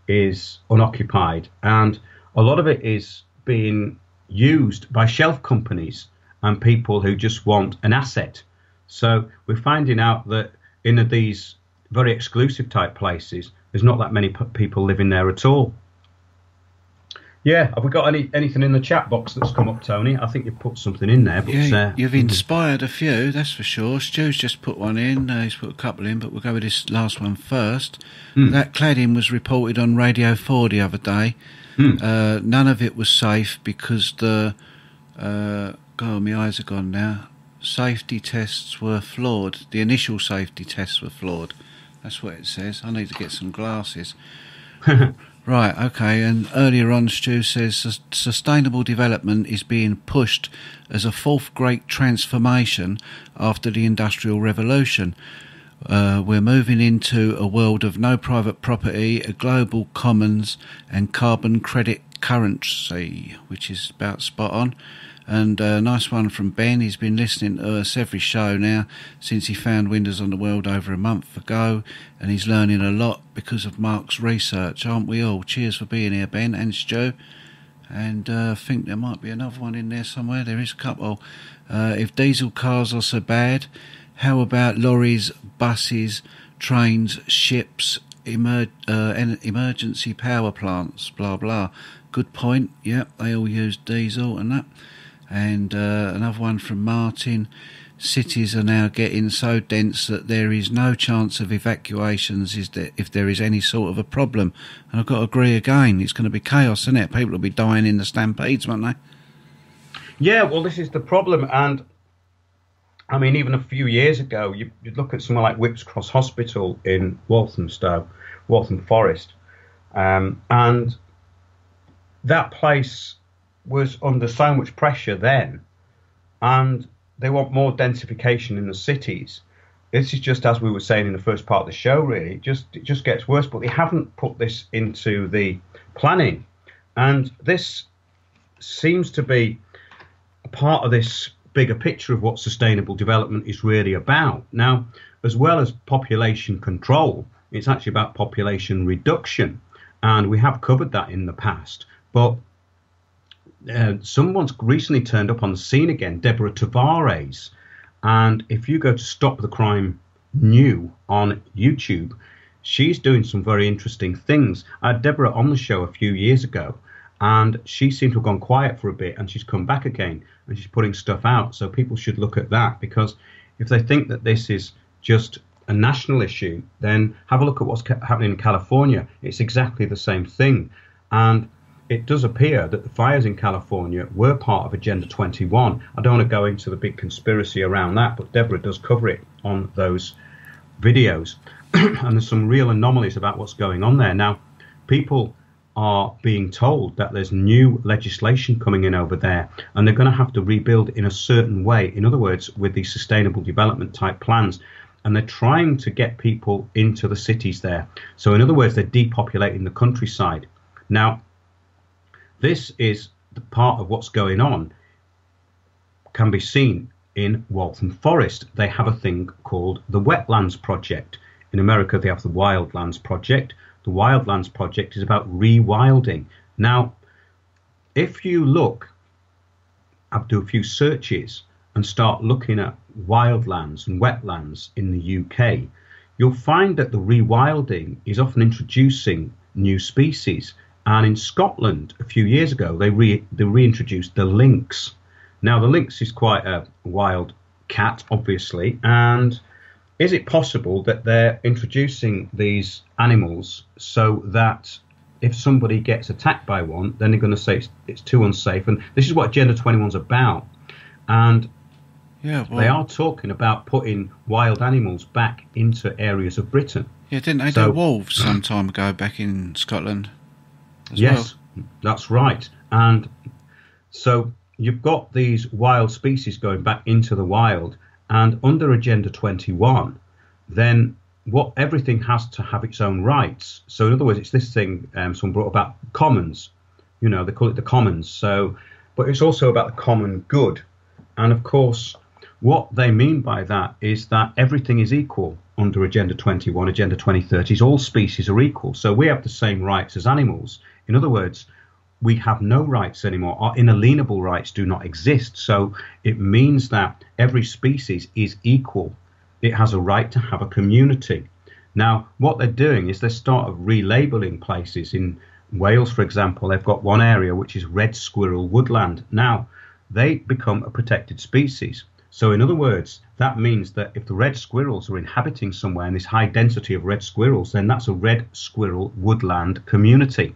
is unoccupied, and a lot of it is being used by shelf companies and people who just want an asset. So we're finding out that in these very exclusive type places, there's not that many people living there at all. Yeah, have we got anything in the chat box that's come up, Tony? I think you've put something in there. But, yeah, you've inspired a few, that's for sure. Stu's just put one in, he's put a couple in, but we'll go with this last one first. That cladding was reported on Radio 4 the other day. None of it was safe because God, my eyes are gone now. Safety tests were flawed. The initial safety tests were flawed. That's what it says. I need to get some glasses. Right, okay, and earlier on Stu says sustainable development is being pushed as a fourth great transformation after the Industrial Revolution. We're moving into a world of no private property, a global commons and carbon credit currency, which is about spot on. And a nice one from Ben. He's been listening to us every show now since he found Windows on the World over a month ago, and he's learning a lot because of Mark's research, aren't we all? Cheers for being here, Ben and Stu. And I think there might be another one in there somewhere. There is a couple. If diesel cars are so bad, how about lorries, buses, trains, ships, emergency power plants, blah, blah. Good point. Yep, they all use diesel and that. And another one from Martin. Cities are now getting so dense that there is no chance of evacuations if there is any sort of a problem. And I've got to agree again. It's going to be chaos, isn't it? People will be dying in the stampedes, won't they? Yeah, well, this is the problem. And, I mean, even a few years ago, you'd look at somewhere like Whipps Cross Hospital in Waltham Forest. And that place was under so much pressure then, and they want more densification in the cities, this is just as we were saying in the first part of the show, really. It just gets worse, but they haven't put this into the planning. And this seems to be a part of this bigger picture of what sustainable development is really about. Now, as well as population control, it's actually about population reduction. And we have covered that in the past. But someone's recently turned up on the scene again, Deborah Tavares. And if you go to Stop the Crime New on YouTube, she's doing some very interesting things. I had Deborah on the show a few years ago, and she seemed to have gone quiet for a bit, and she's come back again, and she's putting stuff out. So people should look at that, because if they think that this is just a national issue, then have a look at what's happening in California. It's exactly the same thing. And it does appear that the fires in California were part of Agenda 21. I don't want to go into the big conspiracy around that, but Deborah does cover it on those videos. And there's some real anomalies about what's going on there. Now, people are being told that there's new legislation coming in over there, and they're going to have to rebuild in a certain way. In other words, with these sustainable development type plans. And they're trying to get people into the cities there. So in other words, they're depopulating the countryside. Now, this is the part of what's going on can be seen in Waltham Forest. They have a thing called the Wetlands Project. In America, they have the Wildlands Project. The Wildlands Project is about rewilding. Now, if you look, I'll do a few searches and start looking at wildlands and wetlands in the UK, you'll find that the rewilding is often introducing new species. And in Scotland, a few years ago, they reintroduced the lynx. Now, the lynx is quite a wild cat, obviously. And is it possible that they're introducing these animals so that if somebody gets attacked by one, then they're going to say it's too unsafe? And this is what Agenda 21's about. And yeah, well, they are talking about putting wild animals back into areas of Britain. Yeah, didn't they do wolves some time ago back in Scotland? Yes, that's right. And so you've got these wild species going back into the wild, and under Agenda 21, then everything has to have its own rights. So in other words, it's this thing someone brought about commons. You know, they call it the commons. So, but it's also about the common good. And of course, what they mean by that is that everything is equal under Agenda 21, Agenda 2030. All species are equal. So we have the same rights as animals. In other words, we have no rights anymore. Our inalienable rights do not exist. So it means that every species is equal. It has a right to have a community. Now, what they're doing is they start relabeling places. In Wales, for example, they've got one area which is red squirrel woodland. Now, they become a protected species. So in other words, that means that if the red squirrels are inhabiting somewhere in this high density of red squirrels, then that's a red squirrel woodland community.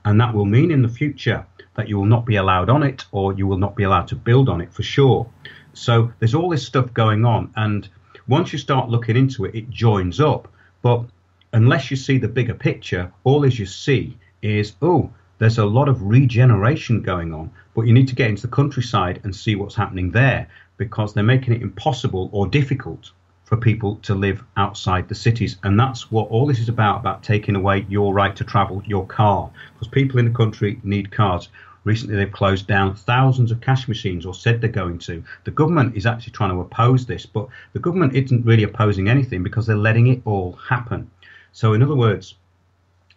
And that will mean in the future that you will not be allowed on it, or you will not be allowed to build on it for sure. So there's all this stuff going on. And once you start looking into it, it joins up. But unless you see the bigger picture, all as you see is, oh, there's a lot of regeneration going on. But you need to get into the countryside and see what's happening there, because they're making it impossible or difficult for people to live outside the cities. And that's what all this is about taking away your right to travel, your car, because people in the country need cars. Recently, they've closed down thousands of cash machines, or said they're going to. The government is actually trying to oppose this, but the government isn't really opposing anything because they're letting it all happen. So in other words,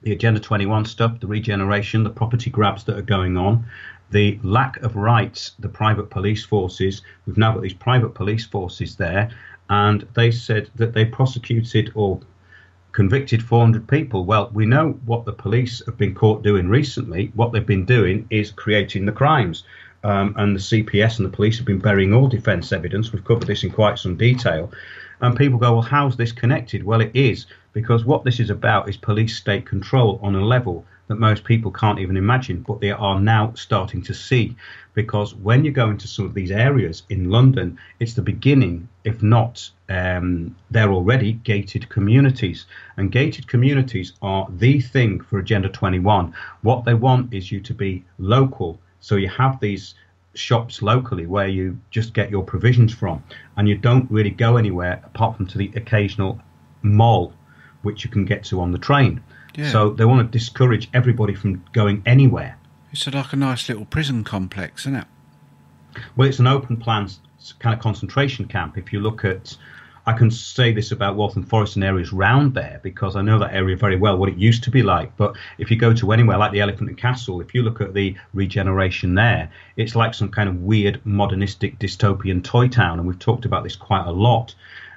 the Agenda 21 stuff, the regeneration, the property grabs that are going on, the lack of rights, the private police forces. We've now got these private police forces there, and they said that they prosecuted or convicted 400 people. Well, we know what the police have been caught doing recently. What they've been doing is creating the crimes. And the CPS and the police have been burying all defence evidence. We've covered this in quite some detail. And people go, well, how's this connected? Well, it is, because what this is about is police state control on a level that most people can't even imagine, but they are now starting to see. Because when you go into some of these areas in London, it's the beginning, if not, they're already gated communities. And gated communities are the thing for Agenda 21. What they want is you to be local. So you have these shops locally where you just get your provisions from, and you don't really go anywhere apart from to the occasional mall, which you can get to on the train. Yeah. So they want to discourage everybody from going anywhere. It's like a nice little prison complex, isn't it? Well, it's an open plan kind of concentration camp. If you look at, I can say this about Waltham Forest and areas round there because I know that area very well, what it used to be like. But if you go to anywhere like the Elephant and Castle, if you look at the Regeneration there, it's like some kind of weird modernistic dystopian toy town. And we've talked about this quite a lot.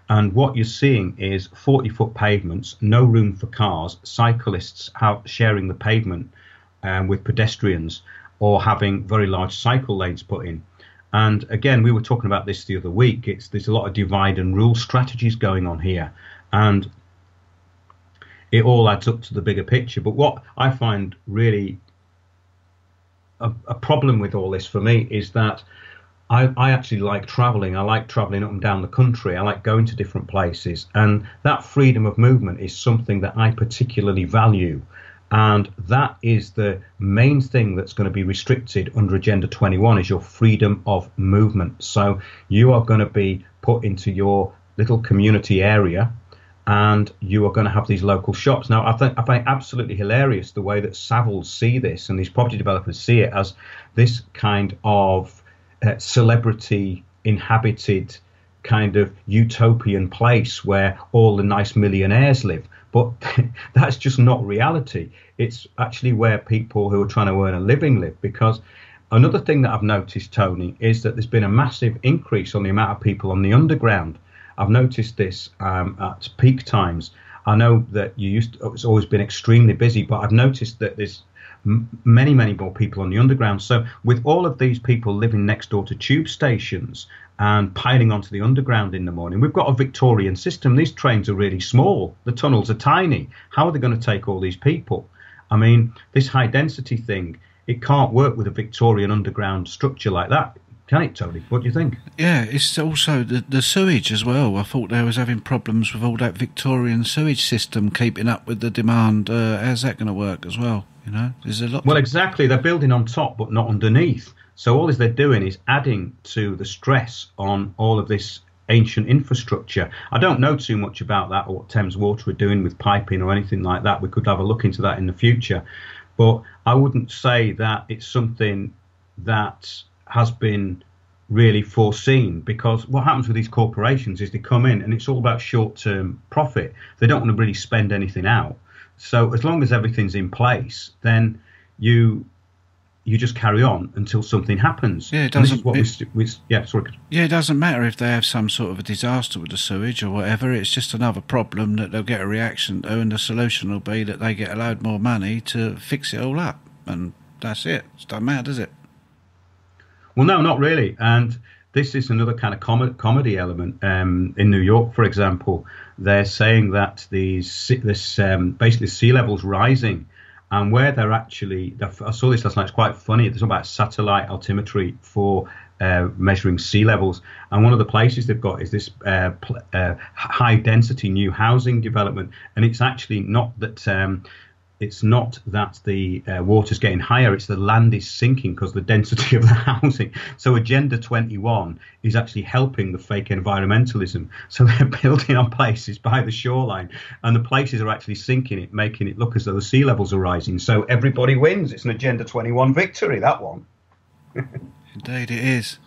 And what you're seeing is 40-foot pavements, no room for cars, cyclists sharing the pavement with pedestrians, or having very large cycle lanes put in. And again, we were talking about this the other week. There's a lot of divide and rule strategies going on here, and it all adds up to the bigger picture. But what I find really a problem with all this for me is that I actually like travelling. I like travelling up and down the country. I like going to different places. And that freedom of movement is something that I particularly value. And that is the main thing that's going to be restricted under Agenda 21 is your freedom of movement. So you are going to be put into your little community area and you are going to have these local shops. Now, I find absolutely hilarious the way that Savills see this and these property developers see it as this kind of celebrity inhabited kind of utopian place where all the nice millionaires live. But that's just not reality. It's actually where people who are trying to earn a living live. Because another thing that I've noticed, Tony, is that there's been a massive increase on the amount of people on the underground. I've noticed this at peak times. I know that it's always been extremely busy, but I've noticed that there's many more people on the underground. So with all of these people living next door to tube stations and piling onto the underground in the morning, we've got a Victorian system. These trains are really small. The tunnels are tiny. How are they going to take all these people? I mean, this high density thing, it can't work with a Victorian underground structure like that. Can it, Tony? What do you think? Yeah, it's also the sewage as well. I thought they was having problems with all that Victorian sewage system keeping up with the demand. How's that going to work as well? You know, there's a lot. Well, exactly. They're building on top, but not underneath. So all they're doing is adding to the stress on all of this ancient infrastructure. I don't know too much about that or what Thames Water are doing with piping or anything like that. We could have a look into that in the future. But I wouldn't say that it's something that has been really foreseen, because what happens with these corporations is they come in and it's all about short-term profit. They don't want to really spend anything out. So as long as everything's in place, then you just carry on until something happens. Yeah, it doesn't. It doesn't matter if they have some sort of a disaster with the sewage or whatever. It's just another problem that they'll get a reaction to, and the solution will be that they get a load more money to fix it all up, and that's it. It doesn't matter, does it? Well, no, not really. And this is another kind of comedy element. In New York, for example, they're saying that basically sea levels rising, and where they're actually, I saw this last night, it's quite funny. There's about satellite altimetry for measuring sea levels, and one of the places they've got is this high density new housing development, and it's actually not that. It's not that the water's getting higher, it's the land is sinking because the density of the housing. So Agenda 21 is actually helping the fake environmentalism. So they're building on places by the shoreline, and the places are actually sinking it, making it look as though the sea levels are rising. So everybody wins. It's an Agenda 21 victory, that one. Indeed it is.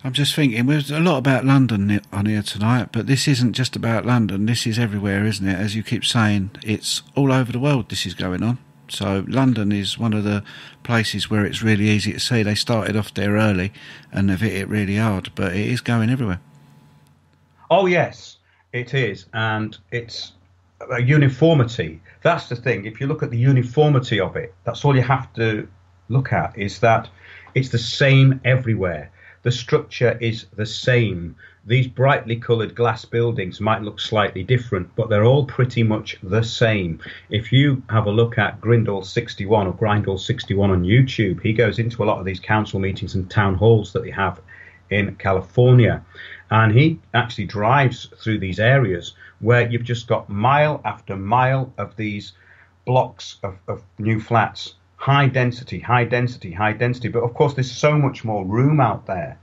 I'm just thinking, there's a lot about London on here tonight, but this isn't just about London. This is everywhere, isn't it? As you keep saying, it's all over the world this is going on. So London is one of the places where it's really easy to see. They started off there early and they've hit it really hard, but it is going everywhere. Oh, yes, it is. And it's a uniformity. That's the thing. If you look at the uniformity of it, that's all you have to look at, is that it's the same everywhere. The structure is the same. These brightly coloured glass buildings might look slightly different, but they're all pretty much the same. If you have a look at Grindall 61 or Grindall 61 on YouTube, he goes into a lot of these council meetings and town halls that they have in California. And he actually drives through these areas where you've just got mile after mile of these blocks of new flats. high density, high density, high density. But of course, there's so much more room out there.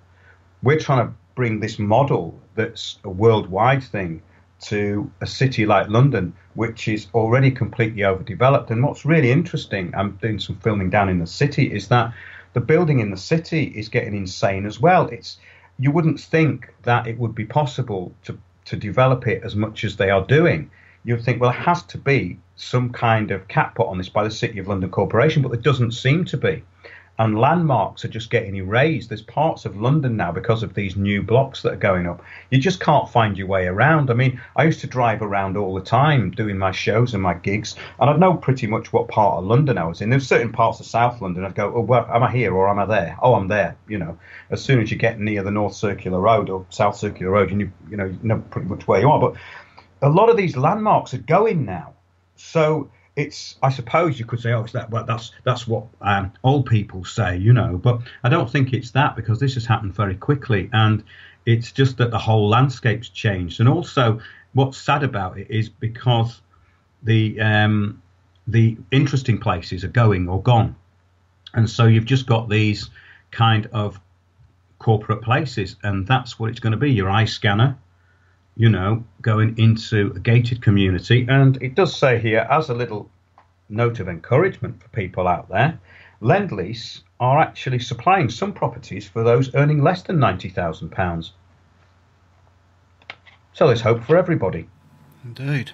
We're trying to bring this model that's a worldwide thing to a city like London, which is already completely overdeveloped. And what's really interesting, I'm doing some filming down in the city, is that the building in the city is getting insane as well. You wouldn't think that it would be possible to develop it as much as they are doing. You'd think, well, it has to be some kind of cap put on this by the City of London Corporation, but there doesn't seem to be. And landmarks are just getting erased. There's parts of London now, because of these new blocks that are going up, you just can't find your way around. I mean, I used to drive around all the time doing my shows and my gigs, and I'd know pretty much what part of London I was in. There's certain parts of South London I'd go, oh, well, am I here or am I there? Oh, I'm there. You know, as soon as you get near the North Circular Road or South Circular Road, you know pretty much where you are. But a lot of these landmarks are going now. So I suppose you could say, oh, that's what old people say, you know, but I don't think it's that, because this has happened very quickly, and it's just that the whole landscape's changed. And also, what's sad about it is because the interesting places are going or gone, and so you've just got these kind of corporate places, and that's what it's going to be. Your eye scanner, you know, going into a gated community. And it does say here, as a little note of encouragement for people out there, Lendlease are actually supplying some properties for those earning less than £90,000. So there's hope for everybody. Indeed.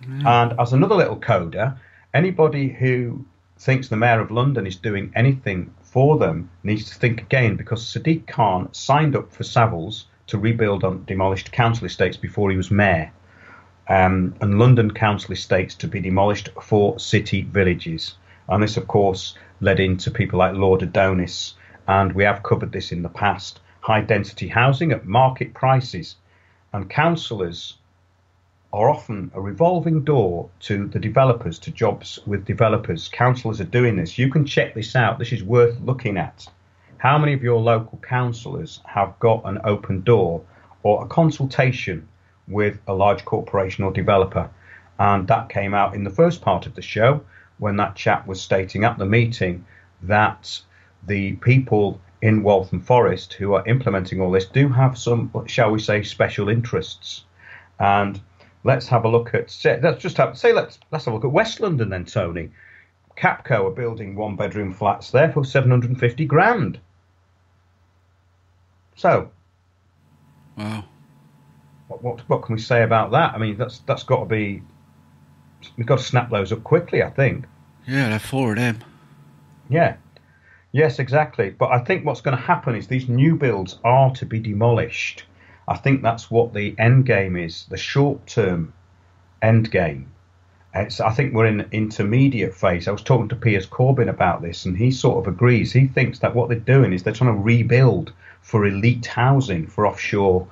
Yeah. And as another little coda, anybody who thinks the Mayor of London is doing anything for them needs to think again, because Sadiq Khan signed up for Savills to rebuild on demolished council estates before he was mayor, and London council estates to be demolished for city villages. And this, of course, led into people like Lord Adonis, and we have covered this in the past. High density housing at market prices, and councillors are often a revolving door to the developers, to jobs with developers. Councillors are doing this. You can check this out. This is worth looking at. How many of your local councillors have got an open door or a consultation with a large corporation or developer? And that came out in the first part of the show, when that chap was stating at the meeting that the people in Waltham Forest who are implementing all this do have some, shall we say, special interests. And let's have a look at, let's have a look at West London then, Tony. Capco are building one-bedroom flats there for 750 grand. So, wow, what can we say about that? I mean, that's got to be, we've got to snap those up quickly, I think. Yeah, there are 4 of them. Yeah, yes, exactly. But I think what's going to happen is these new builds are to be demolished. I think that's what the end game is, the short-term end game. I think we're in an intermediate phase. I was talking to Piers Corbyn about this, and he sort of agrees. He thinks that what they're doing is they're trying to rebuild for elite housing for offshore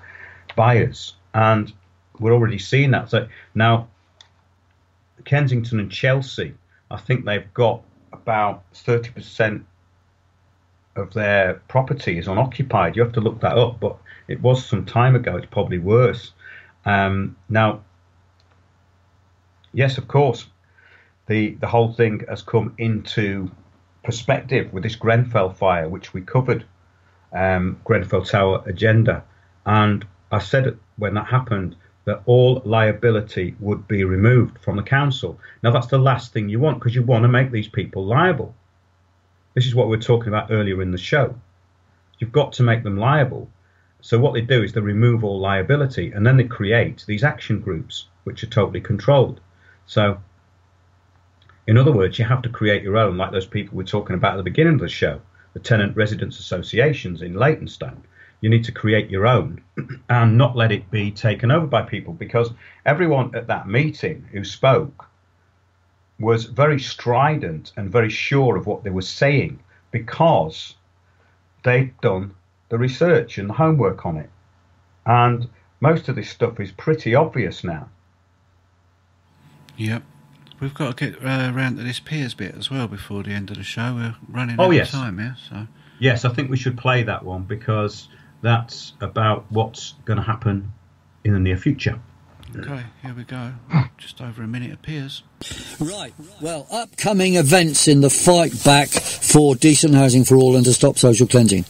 buyers. And we're already seeing that. So now, Kensington and Chelsea, I think they've got about 30% of their property is unoccupied. You have to look that up, but it was some time ago. It's probably worse. Now, yes, of course, the whole thing has come into perspective with this Grenfell fire, which we covered, Grenfell Tower agenda. And I said when that happened that all liability would be removed from the council. Now, that's the last thing you want, because you want to make these people liable. This is what we were talking about earlier in the show. You've got to make them liable. So what they do is they remove all liability, and then they create these action groups, which are totally controlled. So, in other words, you have to create your own, like those people we're talking about at the beginning of the show, the tenant residents associations in Leytonstone. You need to create your own and not let it be taken over by people, because everyone at that meeting who spoke was very strident and very sure of what they were saying, because they'd done the research and the homework on it. And most of this stuff is pretty obvious now. Yep. We've got to get around to this Piers bit as well before the end of the show. We're running out of time, yeah? So. Yes, I think we should play that one, because that's about what's going to happen in the near future. Okay, here we go. Just over a minute appears. Right. Well, upcoming events in the fight back for decent housing for all and to stop social cleansing.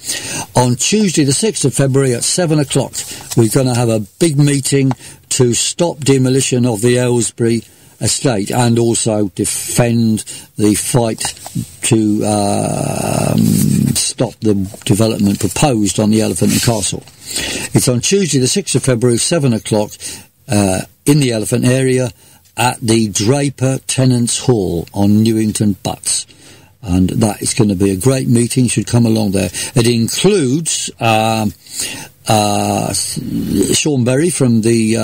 On Tuesday, the 6th of February at 7 o'clock, we're going to have a big meeting to stop demolition of the Aylesbury estate and also defend the fight to stop the development proposed on the Elephant and Castle. It's on Tuesday, the 6th of February, 7 o'clock, in the Elephant area at the Draper Tenants Hall on Newington Butts. And that is going to be a great meeting. You should come along there. It includes Sean Berry from the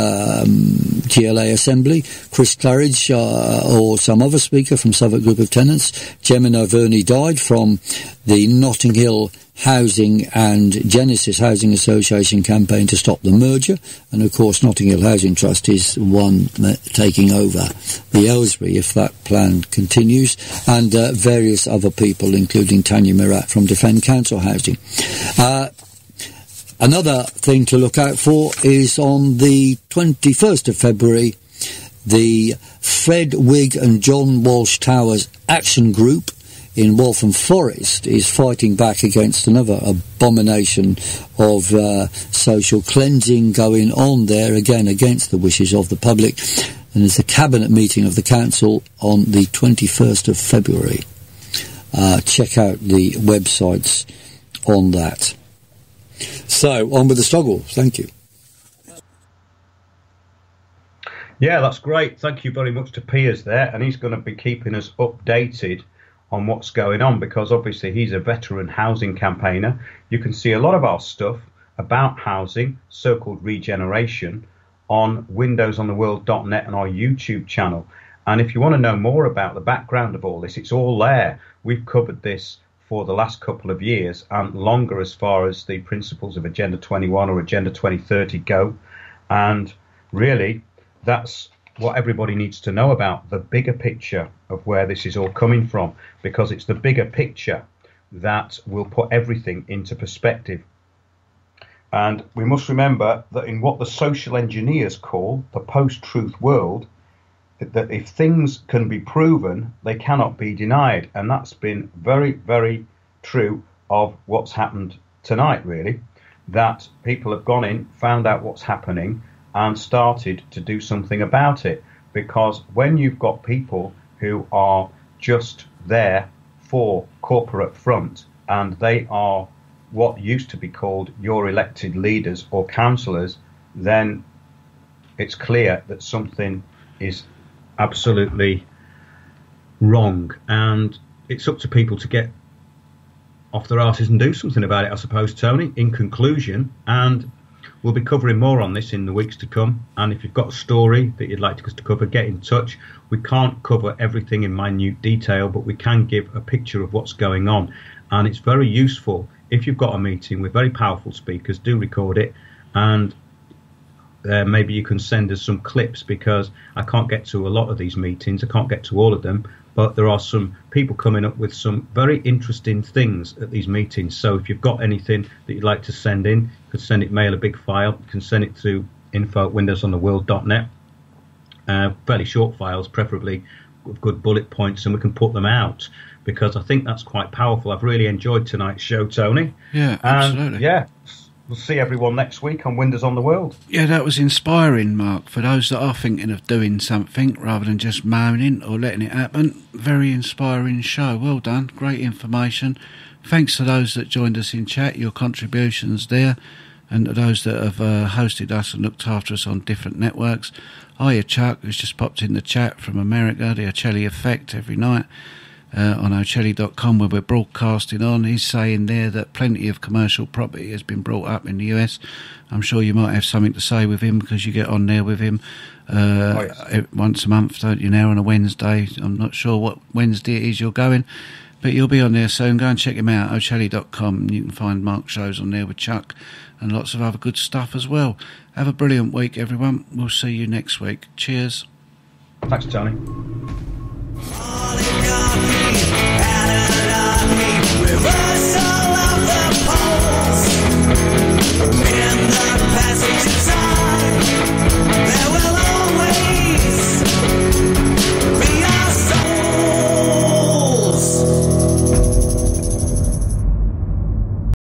GLA Assembly, Chris Claridge or some other speaker from Southwark Group of Tenants, Gemma Verney died from the Notting Hill Housing and Genesis Housing Association campaign to stop the merger, and of course Notting Hill Housing Trust is one taking over the Aylesbury if that plan continues, and various other people including Tanya Mirat from Defend Council Housing. Another thing to look out for is on the 21st of February, the Fred Wigg and John Walsh Towers Action Group in Waltham Forest is fighting back against another abomination of social cleansing going on there, again against the wishes of the public. And there's a cabinet meeting of the council on the 21st of February. Check out the websites on that. So, on with the struggle. Thank you. Yeah, that's great. Thank you very much to Piers there. And he's going to be keeping us updated on what's going on, because obviously he's a veteran housing campaigner. You can see a lot of our stuff about housing, so-called Regeneration, on windowsontheworld.net and our YouTube channel. And if you want to know more about the background of all this, it's all there. We've covered this for the last couple of years and longer as far as the principles of Agenda 21 or Agenda 2030 go. And really, that's what everybody needs to know about, the bigger picture of where this is all coming from, because it's the bigger picture that will put everything into perspective. And we must remember that in what the social engineers call the post-truth world, that if things can be proven, they cannot be denied. And that's been very, very true of what's happened tonight, really, that people have gone in, found out what's happening, and started to do something about it. Because when you've got people who are just there for corporate front, and they are what used to be called your elected leaders or councillors, then it's clear that something is absolutely wrong. And it's up to people to get off their arses and do something about it, I suppose, Tony, in conclusion. And we'll be covering more on this in the weeks to come. And if you've got a story that you'd like us to cover, get in touch. We can't cover everything in minute detail, but we can give a picture of what's going on. And it's very useful. If you've got a meeting with very powerful speakers, do record it. And maybe you can send us some clips, because I can't get to a lot of these meetings. I can't get to all of them. But there are some people coming up with some very interesting things at these meetings. So if you've got anything that you'd like to send in, you could send it, mail a big file. You can send it to info@windowsontheworld.net. Fairly short files, preferably with good bullet points, and we can put them out, because I think that's quite powerful. I've really enjoyed tonight's show, Tony. Yeah, absolutely. Yeah, we'll see everyone next week on Windows on the World. Yeah, that was inspiring, Mark, for those that are thinking of doing something rather than just moaning or letting it happen. Very inspiring show. Well done. Great information. Thanks to those that joined us in chat, your contributions there, and to those that have hosted us and looked after us on different networks. Hiya, Chuck, who's just popped in the chat from America, the Ocelli Effect every night. On Ocelli.com, where we're broadcasting on. He's saying there that plenty of commercial property has been brought up in the US. I'm sure you might have something to say with him, because you get on there with him once a month, don't you, now on a Wednesday. I'm not sure what Wednesday it is you're going, but you'll be on there soon. Go and check him out, Ocelli.com. You can find Mark's shows on there with Chuck and lots of other good stuff as well. Have a brilliant week, everyone. We'll see you next week. Cheers. Thanks, Tony.